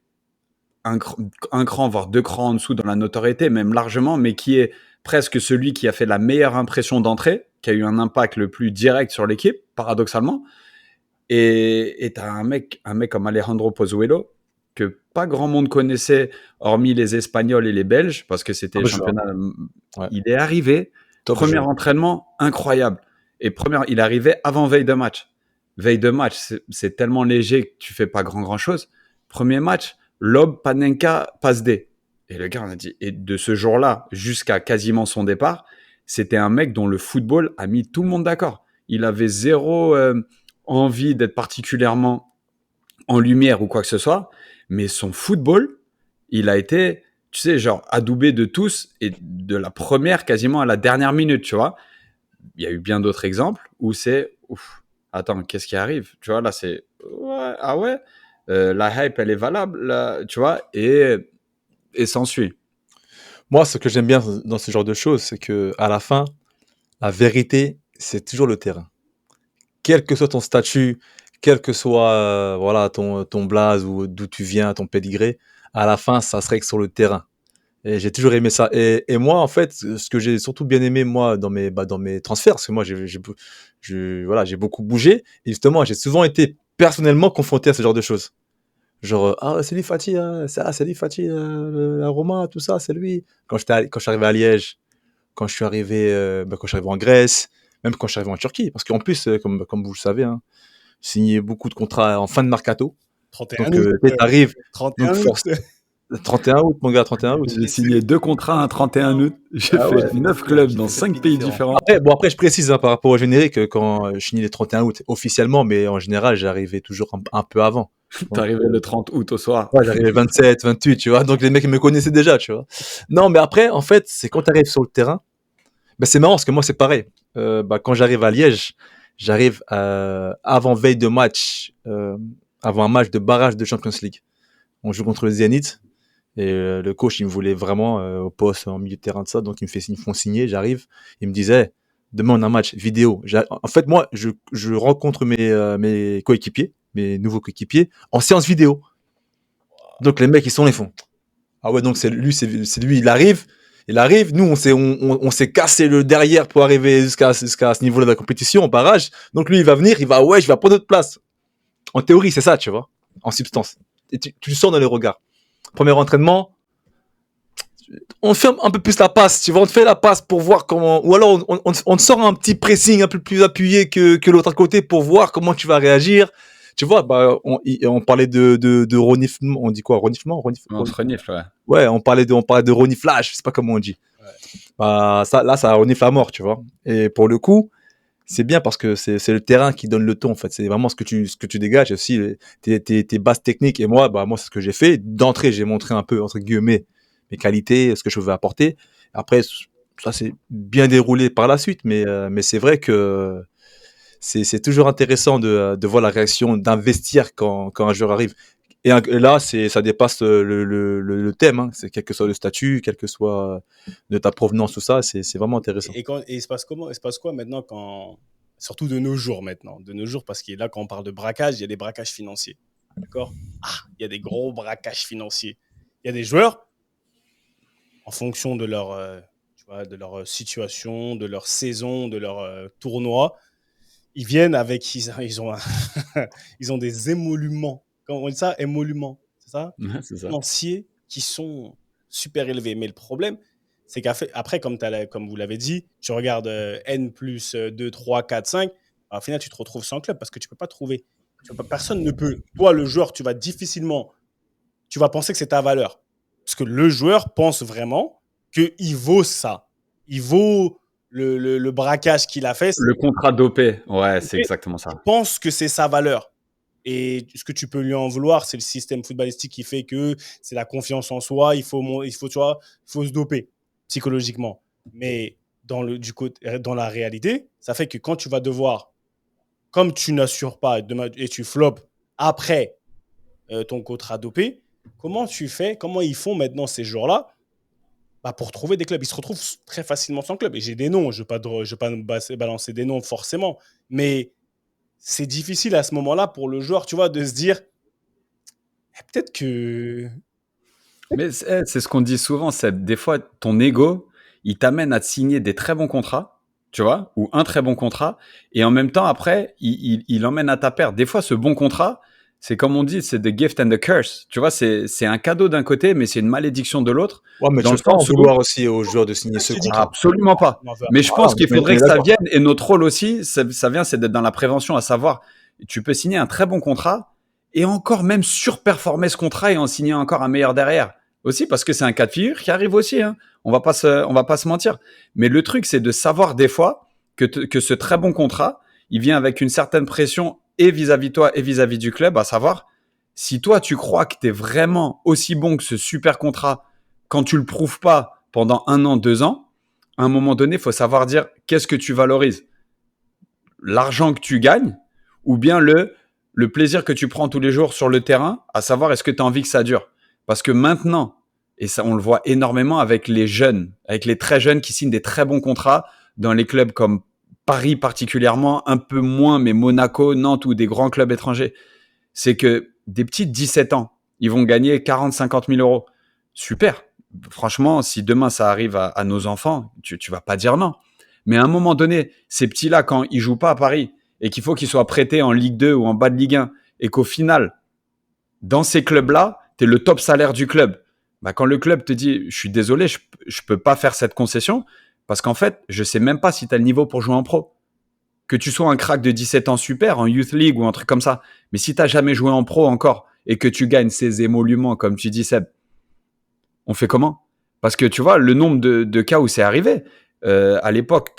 un cran, voire 2 crans en dessous dans la notoriété, même largement, mais qui est presque celui qui a fait la meilleure impression d'entrée, qui a eu un impact le plus direct sur l'équipe, paradoxalement. Et t'as un mec comme Alejandro Pozuelo, que pas grand monde connaissait, hormis les Espagnols et les Belges, parce que c'était le championnat. Ouais. Il est arrivé, premier entraînement, incroyable. Et il est arrivé avant veille de match. Veille de match, c'est tellement léger que tu fais pas grand chose. Premier match, lob, Panenka, passe D. Et le gars, on a dit, et de ce jour-là jusqu'à quasiment son départ, c'était un mec dont le football a mis tout le monde d'accord. Il avait zéro envie d'être particulièrement en lumière ou quoi que ce soit, mais son football, il a été, tu sais, genre adoubé de tous et de la première quasiment à la dernière minute, tu vois. Il y a eu bien d'autres exemples où c'est, ouf, attends, qu'est-ce qui arrive? Tu vois, là, c'est, ouais, ah ouais, la hype, elle est valable, là, tu vois, et s'ensuit. Moi, ce que j'aime bien dans ce genre de choses, c'est que à la fin, la vérité, c'est toujours le terrain. Quel que soit ton statut, quel que soit voilà ton blaze ou d'où tu viens, ton pédigré, à la fin, ça se règle sur le terrain. Et j'ai toujours aimé ça. Et moi, en fait, ce que j'ai surtout bien aimé moi dans mes transferts, parce que moi voilà, j'ai beaucoup bougé. Et justement, j'ai souvent été personnellement confronté à ce genre de choses. Genre ah c'est lui Fati, c'est lui Fati, la Roma, tout ça, c'est lui. Quand je suis arrivé à Liège, quand je suis arrivé en Grèce, même quand je suis arrivé en Turquie, parce qu'en plus, comme vous le savez, hein, j'ai signé beaucoup de contrats en fin de mercato. 31 Donc, août. tu arrives, 31 donc août. force, 31 août, mon gars, 31 août. J'ai signé 2 contrats un 31 août. J'ai Ah fait ouais. 9 clubs dans 5 pays différents. Après, je précise hein, par rapport au générique, quand je finis les 31 août officiellement, mais en général, j'arrivais toujours un peu avant. T'es arrivé le 30 août au soir. Ouais, j'arrivais 27, 28, tu vois. Donc les mecs ils me connaissaient déjà, tu vois. Non, mais après, en fait, c'est quand tu arrives sur le terrain, bah, c'est marrant parce que moi c'est pareil. Quand j'arrive à Liège, j'arrive avant veille de match, avant un match de barrage de Champions League. On joue contre le Zénith et le coach il me voulait vraiment au poste en milieu de terrain de ça, donc ils me font signer. J'arrive, il me disait demain on a un match vidéo. En fait moi je rencontre mes coéquipiers, mes nouveaux coéquipiers en séance vidéo. Donc les mecs ils font ah ouais donc c'est lui il arrive, nous on s'est cassé le derrière pour arriver jusqu'à ce niveau-là de la compétition en barrage. Donc lui il va venir, je vais prendre notre place. En théorie, c'est ça, tu vois, en substance. Et tu le sens dans les regards. Premier entraînement, on fait un peu plus la passe, tu vois, on te fait la passe pour voir comment, ou alors on te sort un petit pressing un peu plus appuyé que l'autre à côté pour voir comment tu vas réagir. Tu vois, on parlait de reniflement, on dit quoi, reniflement, On se renifle, ouais. Ouais, on parlait de reniflage, je sais pas comment on dit. Ouais. Ça renifle à mort, tu vois. Et pour le coup, c'est bien parce que c'est le terrain qui donne le ton, en fait. C'est vraiment ce que tu dégages, et aussi tes bases techniques. Et moi, c'est ce que j'ai fait. D'entrée, j'ai montré un peu, entre guillemets, mes qualités, ce que je pouvais apporter. Après, ça s'est bien déroulé par la suite, mais c'est vrai que c'est toujours intéressant de voir la réaction, d'investir quand un joueur arrive. Et là, ça dépasse le thème, hein. C'est quel que soit le statut, quel que soit de ta provenance, tout ça, c'est vraiment intéressant. Et il se passe comment? Il se passe quoi maintenant surtout de nos jours maintenant, parce que là, quand on parle de braquage, il y a des braquages financiers. D'accord? Il y a des gros braquages financiers. Il y a des joueurs, en fonction de de leur situation, de leur saison, de leur tournoi, ils viennent avec, ils ont des émoluments. Comment on dit ça? Émoluments, c'est ça? Ouais, c'est ça. Financiers qui sont super élevés. Mais le problème, c'est qu'après, comme vous l'avez dit, tu regardes N plus 2, 3, 4, 5, au final, tu te retrouves sans club parce que tu ne peux pas trouver. Personne ne peut. Toi, le joueur, tu vas penser que c'est ta valeur. Parce que le joueur pense vraiment qu'il vaut ça. Il vaut le braquage qu'il a fait. Le contrat dopé, ouais, c'est exactement ça. Il pense que c'est sa valeur. Et ce que tu peux lui en vouloir, c'est le système footballistique qui fait que c'est la confiance en soi, il faut se doper psychologiquement. Mais dans la réalité, ça fait que quand tu vas devoir, comme tu n'assures pas et tu flops après ton contrat dopé, comment tu fais, comment ils font maintenant ces joueurs-là pour trouver des clubs? Ils se retrouvent très facilement sans club. Et j'ai des noms, je ne vais pas balancer des noms forcément, mais c'est difficile à ce moment-là pour le joueur, tu vois, de se dire peut-être que... Mais c'est ce qu'on dit souvent, c'est des fois ton ego, il t'amène à te signer des très bons contrats, tu vois, ou un très bon contrat, et en même temps, après, il emmène à ta perte. Des fois, ce bon contrat, c'est comme on dit, c'est the gift and the curse. Tu vois, c'est un cadeau d'un côté, mais c'est une malédiction de l'autre. Ouais, mais tu peux pas en vouloir aussi aux joueurs de signer ce contrat. Absolument pas. Mais je pense qu'il faudrait que ça vienne, et notre rôle aussi, ça vient, c'est d'être dans la prévention, à savoir, tu peux signer un très bon contrat, et encore même surperformer ce contrat et en signer encore un meilleur derrière. Aussi, parce que c'est un cas de figure qui arrive aussi, hein. On va pas se mentir. Mais le truc, c'est de savoir des fois que ce très bon contrat, il vient avec une certaine pression et vis-à-vis de toi et vis-à-vis du club, à savoir, Si toi, tu crois que tu es vraiment aussi bon que ce super contrat, quand tu le prouves pas pendant 1 an, 2 ans, à un moment donné, il faut savoir dire qu'est-ce que tu valorises. L'argent que tu gagnes ou bien le plaisir que tu prends tous les jours sur le terrain, à savoir est-ce que tu as envie que ça dure. Parce que maintenant, et ça on le voit énormément avec les jeunes, avec les très jeunes qui signent des très bons contrats dans les clubs comme Paris particulièrement, un peu moins, mais Monaco, Nantes ou des grands clubs étrangers, c'est que des petits de 17 ans, ils vont gagner 40-50 000 euros. Super. Franchement, si demain ça arrive à nos enfants, tu vas pas dire non. Mais à un moment donné, ces petits-là, quand ils jouent pas à Paris et qu'il faut qu'ils soient prêtés en Ligue 2 ou en bas de Ligue 1 et qu'au final, dans ces clubs-là, tu es le top salaire du club. Bah, quand le club te dit, je suis désolé, je peux pas faire cette concession parce qu'en fait, je sais même pas si tu as le niveau pour jouer en pro. Que tu sois un crack de 17 ans super, en Youth League ou un truc comme ça. Mais si tu n'as jamais joué en pro encore et que tu gagnes ces émoluments, comme tu dis, Seb, on fait comment? Parce que tu vois, le nombre de cas où c'est arrivé, à l'époque,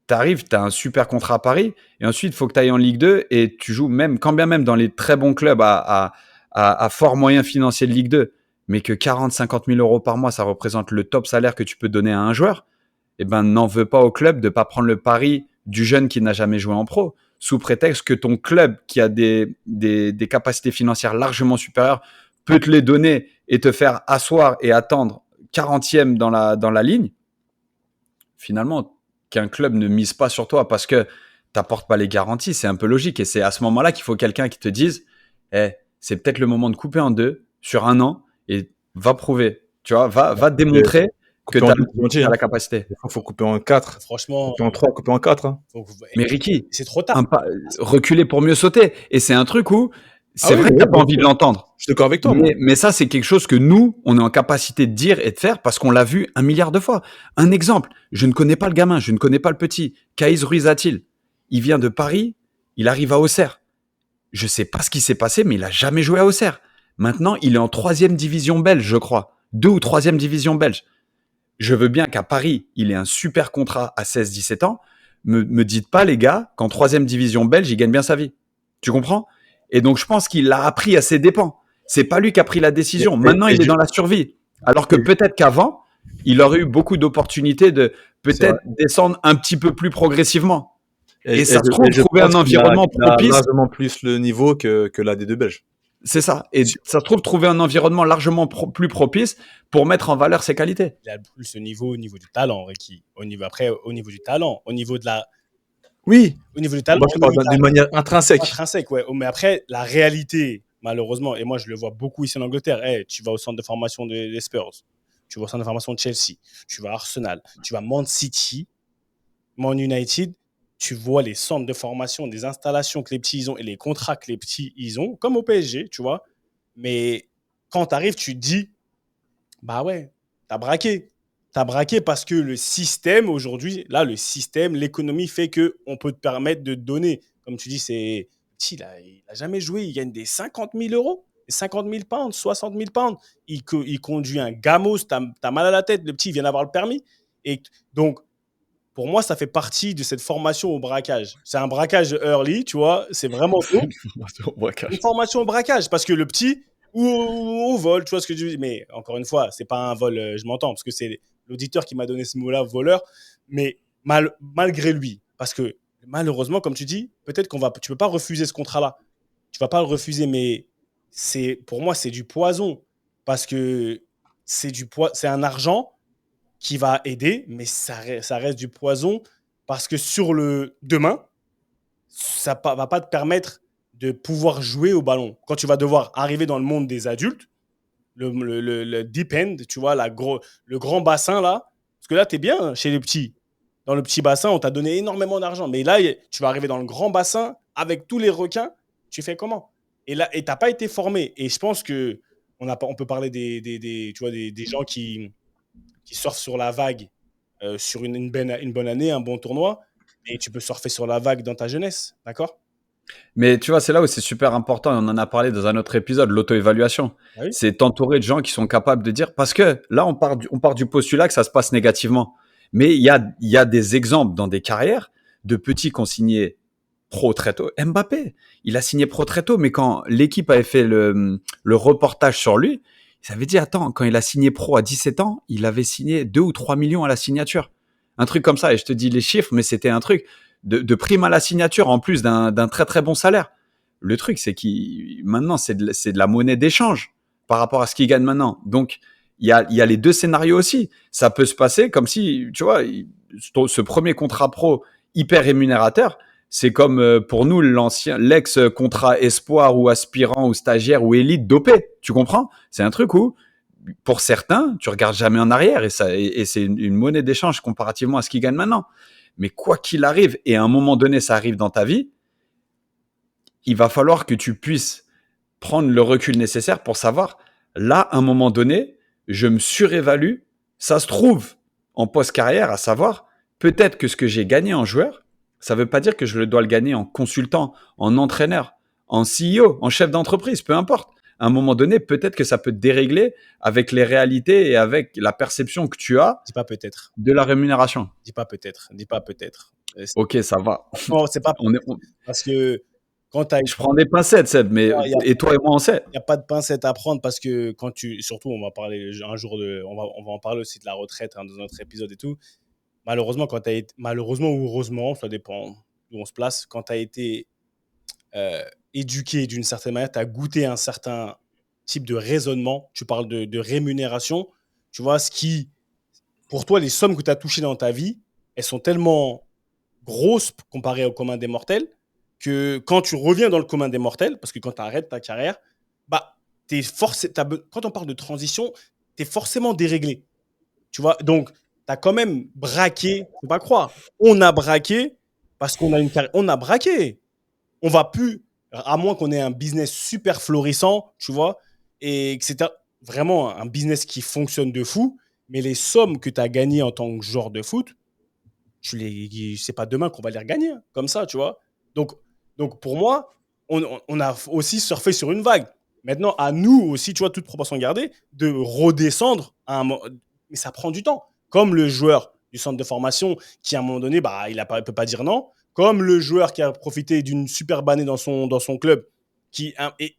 t'arrives, t'as un super contrat à Paris, et ensuite, il faut que tu ailles en Ligue 2 et tu joues même, quand bien même dans les très bons clubs à fort moyen financier de Ligue 2, mais que 40-50 000 euros par mois, ça représente le top salaire que tu peux donner à un joueur, eh ben, n'en veux pas au club de pas prendre le pari du jeune qui n'a jamais joué en pro, sous prétexte que ton club, qui a des capacités financières largement supérieures, peut te les donner et te faire asseoir et attendre 40e dans la ligne. Finalement, qu'un club ne mise pas sur toi parce que tu n'apportes pas les garanties, c'est un peu logique. Et c'est à ce moment-là qu'il faut quelqu'un qui te dise c'est peut-être le moment de couper en deux sur 1 an et va prouver. Tu vois, va démontrer que tu as la capacité. Il faut couper en 4. Franchement, Couper en 3, couper en 4. Hein. Mais Ricky, c'est trop tard. Reculer pour mieux sauter. Et c'est un truc où c'est vrai que tu n'as pas envie de l'entendre. Je suis d'accord avec toi. Mais ça, c'est quelque chose que nous, on est en capacité de dire et de faire parce qu'on l'a vu 1 milliard de fois. Un exemple, je ne connais pas le gamin, je ne connais pas le petit. Kaïs Ruiz-Atil, il vient de Paris, il arrive à Auxerre. Je ne sais pas ce qui s'est passé, mais il n'a jamais joué à Auxerre. Maintenant, il est en 3e division belge, je crois. 2 ou 3e division belge. Je veux bien qu'à Paris, il ait un super contrat à 16-17 ans. Me dites pas, les gars, qu'en 3e division belge, il gagne bien sa vie. Tu comprends? Et donc, je pense qu'il l'a appris à ses dépens. C'est pas lui qui a pris la décision. Maintenant, il est dans la survie. Alors que peut-être qu'avant, il aurait eu beaucoup d'opportunités de peut-être descendre un petit peu plus progressivement. Et ça se trouve, trouver un environnement propice. Largement plus le niveau que la D2 belge. C'est ça. Et ça se trouve, trouver un environnement largement plus propice pour mettre en valeur ses qualités. Il a plus le niveau au niveau du talent, Ricky. Au niveau du talent, au niveau de la. Oui. Au niveau du talent. Moi, je parle d'une manière intrinsèque. Intrinsèque, ouais. Mais après, la réalité, malheureusement, et moi, je le vois beaucoup ici en Angleterre. Tu vas au centre de formation des Spurs, tu vas au centre de formation de Chelsea, tu vas à Arsenal, tu vas à Man City, Man United. Tu vois les centres de formation, des installations que les petits ils ont et les contrats que les petits ils ont, comme au PSG, tu vois. Mais quand tu arrives, tu te dis, bah ouais, t'as braqué. T'as braqué parce que le système aujourd'hui, là, l'économie fait qu'on peut te permettre de te donner. Comme tu dis, c'est petit, il n'a jamais joué, il gagne des 50 000 euros, 50 000 pounds, 60 000 pounds. Il conduit un Gamos, t'as mal à la tête, le petit, il vient d'avoir le permis. Et donc, pour moi, ça fait partie de cette formation au braquage. C'est un braquage early, tu vois. C'est vraiment tôt. Une formation au braquage. Parce que le petit, ou au vol, tu vois ce que je dis. Mais encore une fois, c'est pas un vol, je m'entends, parce que c'est l'auditeur qui m'a donné ce mot-là, voleur. Mais malgré lui. Parce que malheureusement, comme tu dis, peut-être tu peux pas refuser ce contrat-là. Tu vas pas le refuser, mais pour moi, c'est du poison. Parce que c'est un argent qui va aider, mais ça reste du poison parce que sur le demain, ça va pas te permettre de pouvoir jouer au ballon. Quand tu vas devoir arriver dans le monde des adultes, le deep end, tu vois, le grand bassin là, parce que là, tu es bien chez les petits. Dans le petit bassin, on t'a donné énormément d'argent, mais là, tu vas arriver dans le grand bassin avec tous les requins, tu fais comment? Et là, tu n'as pas été formé. Et je pense qu'on peut parler des gens qui surfent sur la vague sur une bonne année, un bon tournoi, et tu peux surfer sur la vague dans ta jeunesse, d'accord? Mais tu vois, c'est là où c'est super important, et on en a parlé dans un autre épisode, l'auto-évaluation. Ah oui. C'est t'entourer de gens qui sont capables de dire, parce que là, on part du postulat que ça se passe négativement. Mais il y a des exemples dans des carrières de petits qui ont signé pro très tôt. Mbappé, il a signé pro très tôt, mais quand l'équipe avait fait le reportage sur lui, ils avaient dit, attends, quand il a signé pro à 17 ans, il avait signé 2 ou 3 millions à la signature. Un truc comme ça, et je te dis les chiffres, mais c'était un truc de prime à la signature, en plus d'un très très bon salaire. Le truc, c'est qu'il maintenant, c'est de la monnaie d'échange par rapport à ce qu'il gagne maintenant. Donc, il y a les deux scénarios aussi. Ça peut se passer comme si, tu vois, ce premier contrat pro hyper rémunérateur, c'est comme pour nous l'ex-contrat espoir ou aspirant ou stagiaire ou élite dopé. Tu comprends? C'est un truc où, pour certains, tu regardes jamais en arrière et c'est une monnaie d'échange comparativement à ce qu'ils gagnent maintenant. Mais quoi qu'il arrive, et à un moment donné, ça arrive dans ta vie, il va falloir que tu puisses prendre le recul nécessaire pour savoir, là, à un moment donné, je me surévalue. Ça se trouve en post-carrière, à savoir, peut-être que ce que j'ai gagné en joueur, ça ne veut pas dire que je dois le gagner en consultant, en entraîneur, en CEO, en chef d'entreprise, peu importe. À un moment donné, peut-être que ça peut te dérégler avec les réalités et avec la perception que tu as Dis pas peut-être. de la rémunération. Dis pas peut-être. Dis pas peut-être. Ok, ça va. Non, c'est pas On est- parce que quand tu as Je prends des pincettes, Seb, mais Non, et toi et moi, on sait. il n'y a pas de pincettes à prendre parce que quand tu. Surtout, on va parler un jour on va en parler aussi de la retraite dans notre épisode et tout. Malheureusement, quand tu as été. Malheureusement ou heureusement, ça dépend où on se place. Quand tu as été éduqué d'une certaine manière, tu as goûté un certain type de raisonnement. Tu parles de rémunération. Tu vois, ce qui. Pour toi, les sommes que tu as touchées dans ta vie, elles sont tellement grosses comparées au commun des mortels que quand tu reviens dans le commun des mortels, parce que quand tu arrêtes ta carrière, bah, quand on parle de transition, tu es forcément déréglé. Tu vois, donc, tu as quand même braqué, faut pas croire. On a braqué parce qu'on a une carrière. On a braqué. On va plus, à moins qu'on ait un business super florissant, tu vois, et que c'est vraiment un business qui fonctionne de fou, mais les sommes que tu as gagnées en tant que joueur de foot, c'est pas demain qu'on va les regagner, hein, comme ça, tu vois. Donc pour moi, on a aussi surfé sur une vague. Maintenant, à nous aussi, tu vois, toute proportion gardée, de redescendre mais ça prend du temps. Comme le joueur du centre de formation qui, à un moment donné, bah, il ne peut pas dire non. Comme le joueur qui a profité d'une superbe année dans son club. Et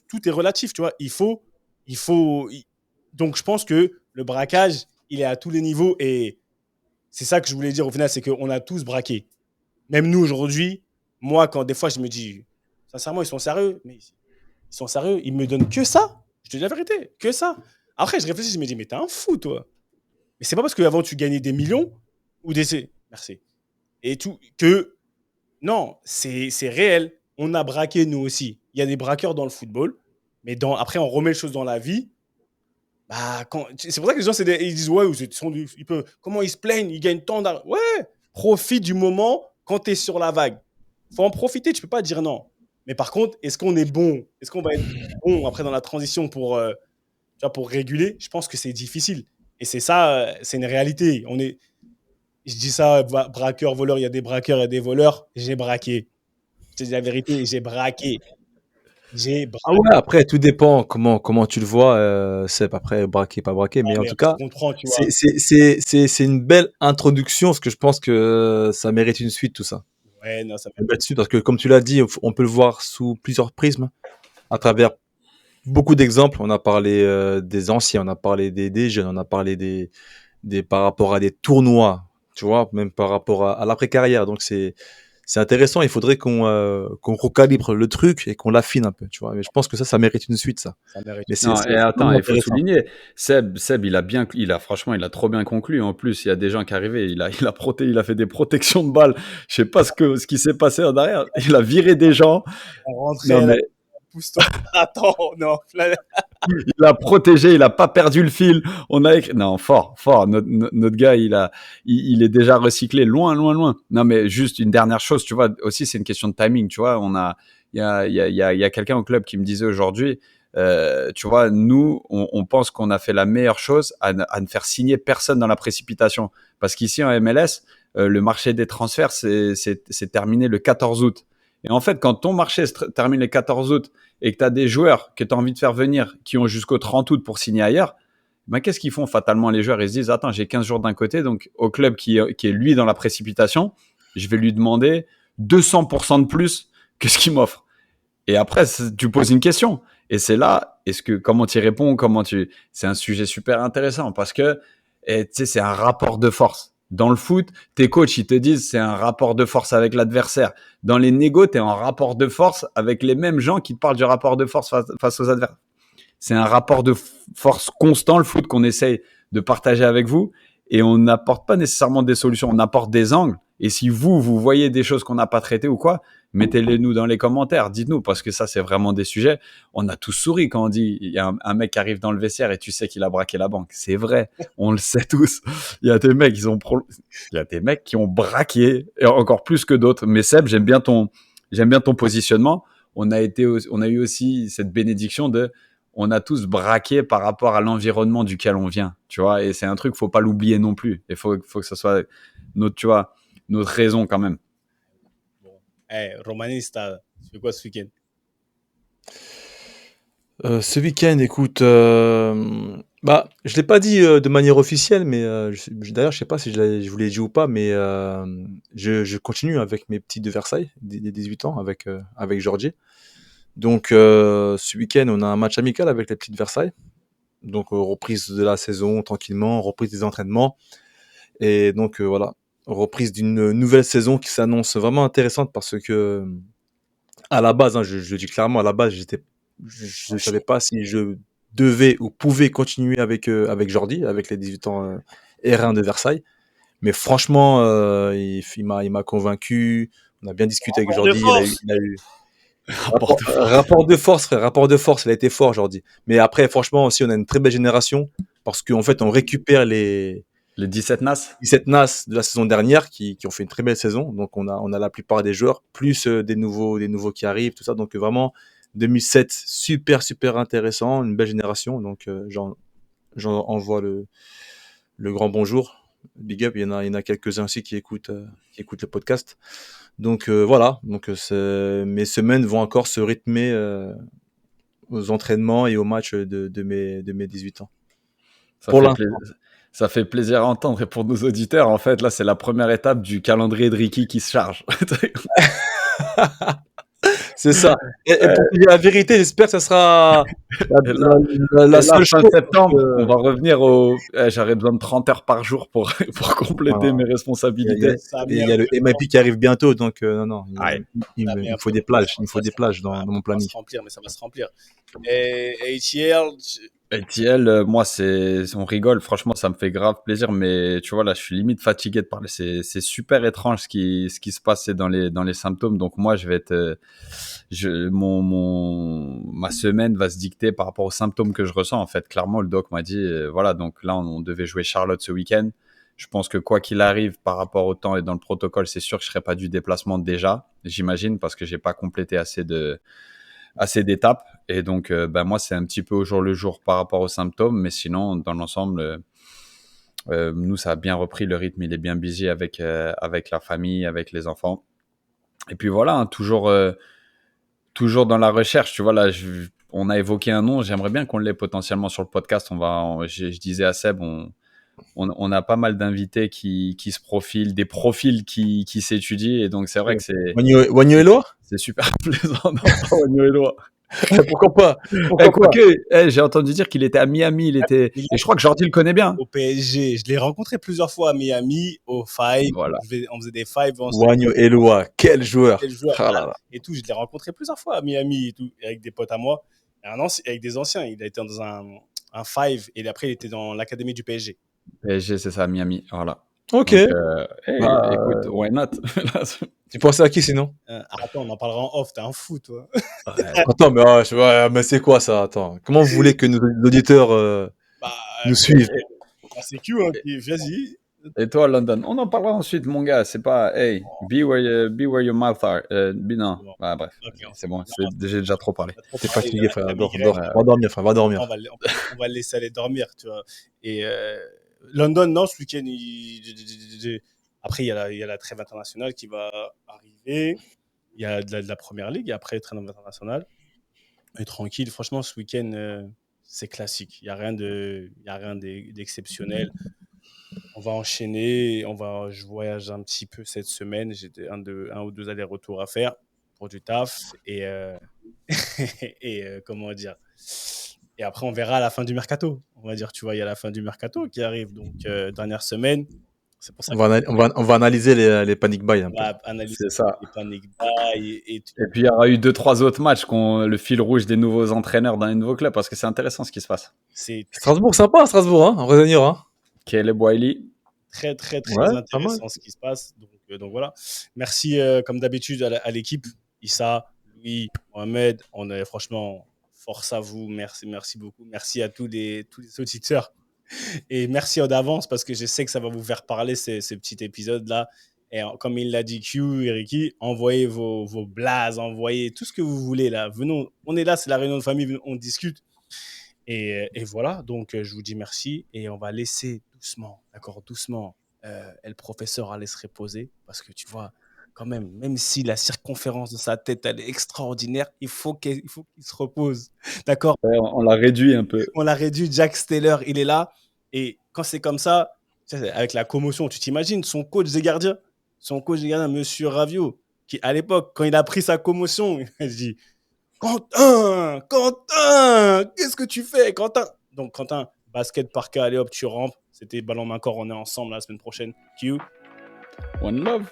tout est relatif, tu vois. Donc, je pense que le braquage, il est à tous les niveaux. Et c'est ça que je voulais dire au final, c'est qu'on a tous braqué. Même nous, aujourd'hui, moi, quand des fois, je me dis, sincèrement, ils sont sérieux. Mais ils sont sérieux, ils me donnent que ça. Je te dis la vérité, que ça. Après, je réfléchis, je me dis, mais t'es un fou, toi. Mais c'est pas parce qu'avant, tu gagnais des millions ou des... Merci. Et tout, que... Non, c'est réel. On a braqué, nous aussi. Il y a des braqueurs dans le football. Mais après, on remet les choses dans la vie. Bah, c'est pour ça que les gens, ils disent, ouais, comment ils se plaignent, ils gagnent tant d'argent. Ouais, profite du moment quand tu es sur la vague. Faut en profiter, tu peux pas dire non. Mais par contre, est-ce qu'on est bon? Est-ce qu'on va être bon après dans la transition pour réguler? Je pense que c'est difficile. Et c'est ça, c'est une réalité. Je dis ça, braqueur, voleur, il y a des braqueurs, il y a des voleurs. J'ai braqué. Je te dis la vérité, j'ai braqué. Ah ouais, après, tout dépend comment tu le vois, Seb. Après, braqué, pas braqué. Mais en tout cas, comprends, tu vois. c'est une belle introduction, parce que je pense que ça mérite une suite, tout ça. Ouais, non, ça Une belle suite, parce que comme tu l'as dit, on peut le voir sous plusieurs prismes, à travers beaucoup d'exemples. On a parlé des anciens, on a parlé des jeunes, on a parlé par rapport à des tournois, tu vois, même par rapport à l'après-carrière. Donc c'est intéressant. Il faudrait qu'on recalibre le truc et qu'on l'affine un peu, tu vois. Mais je pense que ça mérite une suite, ça. Ça mérite. Mais Non, et attends, vraiment il faut intéressant. souligner, Seb, franchement, il a trop bien conclu. En plus, il y a des gens qui arrivaient, il a fait des protections de balles. Je sais pas ce qui s'est passé en arrière. Il a viré des gens. On rentrait Non, à mais pousse-toi. Attends, non. il a protégé, il a pas perdu le fil. On a écrit, non, fort. Notre gars, il est déjà recyclé loin, loin, loin. Non, mais juste une dernière chose, tu vois, aussi, c'est une question de timing, tu vois. Il y a quelqu'un au club qui me disait aujourd'hui, tu vois, nous, on pense qu'on a fait la meilleure chose à ne faire signer personne dans la précipitation. Parce qu'ici, en MLS, le marché des transferts, c'est terminé le 14 août. Et en fait, quand ton marché se termine le 14 août et que tu as des joueurs que tu as envie de faire venir qui ont jusqu'au 30 août pour signer ailleurs, ben, qu'est-ce qu'ils font fatalement les joueurs? Ils se disent, attends, j'ai 15 jours d'un côté, donc au club qui est lui dans la précipitation, je vais lui demander 200% de plus que ce qu'il m'offre. Et après, tu poses une question. Et c'est là, comment tu y réponds, c'est un sujet super intéressant parce que, tu sais, c'est un rapport de force. Dans le foot, tes coachs, ils te disent c'est un rapport de force avec l'adversaire. Dans les négos, tu es en rapport de force avec les mêmes gens qui te parlent du rapport de force face aux adversaires. C'est un rapport de force constant, le foot, qu'on essaye de partager avec vous. Et on n'apporte pas nécessairement des solutions, on apporte des angles. Et si vous voyez des choses qu'on n'a pas traitées ou quoi, mettez-les nous dans les commentaires, dites-nous, parce que ça, c'est vraiment des sujets. On a tous souri quand on dit, il y a un mec qui arrive dans le vestiaire et tu sais qu'il a braqué la banque. C'est vrai, on le sait tous. Il y a des mecs, qui ont braqué, et encore plus que d'autres. Mais Seb, j'aime bien ton positionnement. On a eu aussi cette bénédiction on a tous braqué par rapport à l'environnement duquel on vient, tu vois, et c'est un truc, faut pas l'oublier non plus. Il faut que ça soit notre raison quand même. Bon. Hey, Romanista, tu fais quoi ce week-end? Ce week-end, écoute, je l'ai pas dit de manière officielle, mais d'ailleurs, je sais pas si je vous l'ai dit ou pas, mais je continue avec mes petits de Versailles, des 18 ans, avec Georgie. Donc, ce week-end, on a un match amical avec les petits de Versailles. Donc, reprise de la saison tranquillement, reprise des entraînements. Et donc, voilà, reprise d'une nouvelle saison qui s'annonce vraiment intéressante parce que, à la base, je le dis clairement, à la base, je ne savais pas si je devais ou pouvais continuer avec Jordi, avec les 18 ans R1 de Versailles. Mais franchement, il m'a convaincu. On a bien discuté avec Jordi. Il a eu rapport de force, frère. Rapport de force. Il a été fort, Jordi. Mais après, franchement, aussi, on a une très belle génération parce qu'en fait, on récupère les 17 NAS 17 NAS de la saison dernière qui ont fait une très belle saison. Donc, on a la plupart des joueurs, plus des nouveaux qui arrivent, tout ça. Donc, vraiment, 2007, super, super intéressant. Une belle génération. Donc, j'en envoie le grand bonjour. Big up. Il y en a quelques-uns aussi qui écoutent le podcast. Donc, voilà. Donc, mes semaines vont encore se rythmer aux entraînements et aux matchs de mes 18 ans. Ça fait plaisir à entendre. Et pour nos auditeurs, en fait, là, c'est la première étape du calendrier de Ricky qui se charge. C'est ça. Et pour te dire la vérité, j'espère que ça sera la seule fin chose. septembre, on va revenir j'aurais besoin de 30 heures par jour pour compléter mes responsabilités. Il y a le MIP qui arrive bientôt, donc non, il me faut des plages. Il me faut des plages dans mon planning. Ça va se remplir, mais ça va se remplir. Et ATL, ATL, moi, on rigole, franchement, ça me fait grave plaisir, mais tu vois, là, je suis limite fatigué de parler. C'est super étrange ce qui se passe dans les symptômes. Donc, moi, je vais être, ma semaine va se dicter par rapport aux symptômes que je ressens. En fait, clairement, le doc m'a dit, voilà, donc là, on devait jouer Charlotte ce week-end. Je pense que quoi qu'il arrive par rapport au temps et dans le protocole, c'est sûr que je serai pas du déplacement déjà, j'imagine, parce que j'ai pas complété assez d'étapes. Et donc, moi, c'est un petit peu au jour le jour par rapport aux symptômes. Mais sinon, dans l'ensemble, nous, ça a bien repris. Le rythme, il est bien busy avec la famille, avec les enfants. Et puis voilà, hein, toujours dans la recherche. Tu vois, là, on a évoqué un nom. J'aimerais bien qu'on l'ait potentiellement sur le podcast. Je disais à Seb, on a pas mal d'invités qui se profilent, des profils qui s'étudient. Et donc, c'est vrai que Wagno Eloa c'est super plaisant d'entendre Wagno Eloa. Pourquoi pas j'ai entendu dire qu'il était à Miami. Et je crois que Jordi le connaît bien. Au PSG, je l'ai rencontré plusieurs fois à Miami, au Five. Voilà. On faisait des Five ensemble. Wagno Eloa, quel joueur. Ah là là. Et tout, je l'ai rencontré plusieurs fois à Miami et tout, avec des potes à moi. Avec des anciens. Il a été dans un Five et après, il était dans l'académie du PSG. PSG, c'est ça, Miami. Voilà. Ok. Donc, écoute, why not? Tu pensais à qui sinon? Attends, on en parlera en off. T'es un fou, toi. Attends, mais c'est quoi ça? Attends, comment vous voulez que nos auditeurs nous suivent? C'est Q, hein, vas-y. Et toi, London? On en parlera ensuite, mon gars. C'est pas, hey, be where your mouth are. Non. Bon. Bref, okay, c'est bon. J'ai déjà trop parlé. T'es fatigué, frère. Va dormir, frère. Va dormir. On va le laisser aller dormir, tu vois. Et London, non, ce week-end, après, il y a la trêve internationale qui va arriver. Il y a de la première ligue et après, trêve internationale. Et tranquille, franchement, ce week-end, c'est classique. Il n'y a rien d'exceptionnel. On va enchaîner. Je voyage un petit peu cette semaine. J'ai un ou deux allers-retours à faire pour du taf. Comment dire? Et après, on verra à la fin du mercato. On va dire, tu vois, il y a la fin du mercato qui arrive. Donc, dernière semaine. C'est pour ça On va analyser les panic buy un qu'on peu. va analyser C'est ça. les panic buy et tout. Et puis, il y aura eu 2-3 autres matchs le fil rouge des nouveaux entraîneurs dans les nouveaux clubs parce que c'est intéressant ce qui se passe. C'est Strasbourg, sympa, Strasbourg, hein, on va revenir. Hein. Caleb Wiley. très, très, très Ouais, pas mal. intéressant ce qui se passe. Donc voilà. Merci, comme d'habitude, à l'équipe. Issa, Louis, Mohamed. Franchement, force à vous. Merci beaucoup. Merci à tous les auditeurs. Et merci d'avance parce que je sais que ça va vous faire parler ces petits épisodes-là. Et comme il l'a dit Q et Ricky, envoyez vos blazes, envoyez tout ce que vous voulez là. Venons, on est là, c'est la réunion de famille, on discute. Et voilà, donc je vous dis merci et on va laisser doucement, d'accord, doucement, le professeur aller se reposer parce que tu vois, quand même si la circonférence de sa tête elle est extraordinaire, il faut qu'il se repose, d'accord. Ouais, on l'a réduit un peu. On l'a réduit, Jack Steller, il est là et quand c'est comme ça, avec la commotion, tu t'imagines son coach des gardiens, Monsieur Raviot, qui à l'époque, quand il a pris sa commotion, il dit Quentin, qu'est-ce que tu fais, Quentin? Donc, Quentin, basket par cas, allez hop, tu rampes. C'était ballon main corps, on est ensemble la semaine prochaine. Q. One love.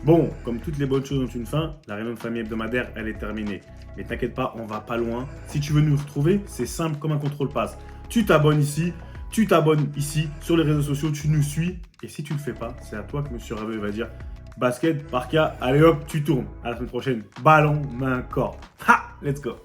Bon, comme toutes les bonnes choses ont une fin, la réunion de famille hebdomadaire, elle est terminée. Mais t'inquiète pas, on va pas loin. Si tu veux nous retrouver, c'est simple comme un contrôle passe. Tu t'abonnes ici, sur les réseaux sociaux, tu nous suis. Et si tu le fais pas, c'est à toi que Monsieur Raviot va dire basket, par cas, allez hop, tu tournes. À la semaine prochaine, ballon, main, corps. Ha! Let's go!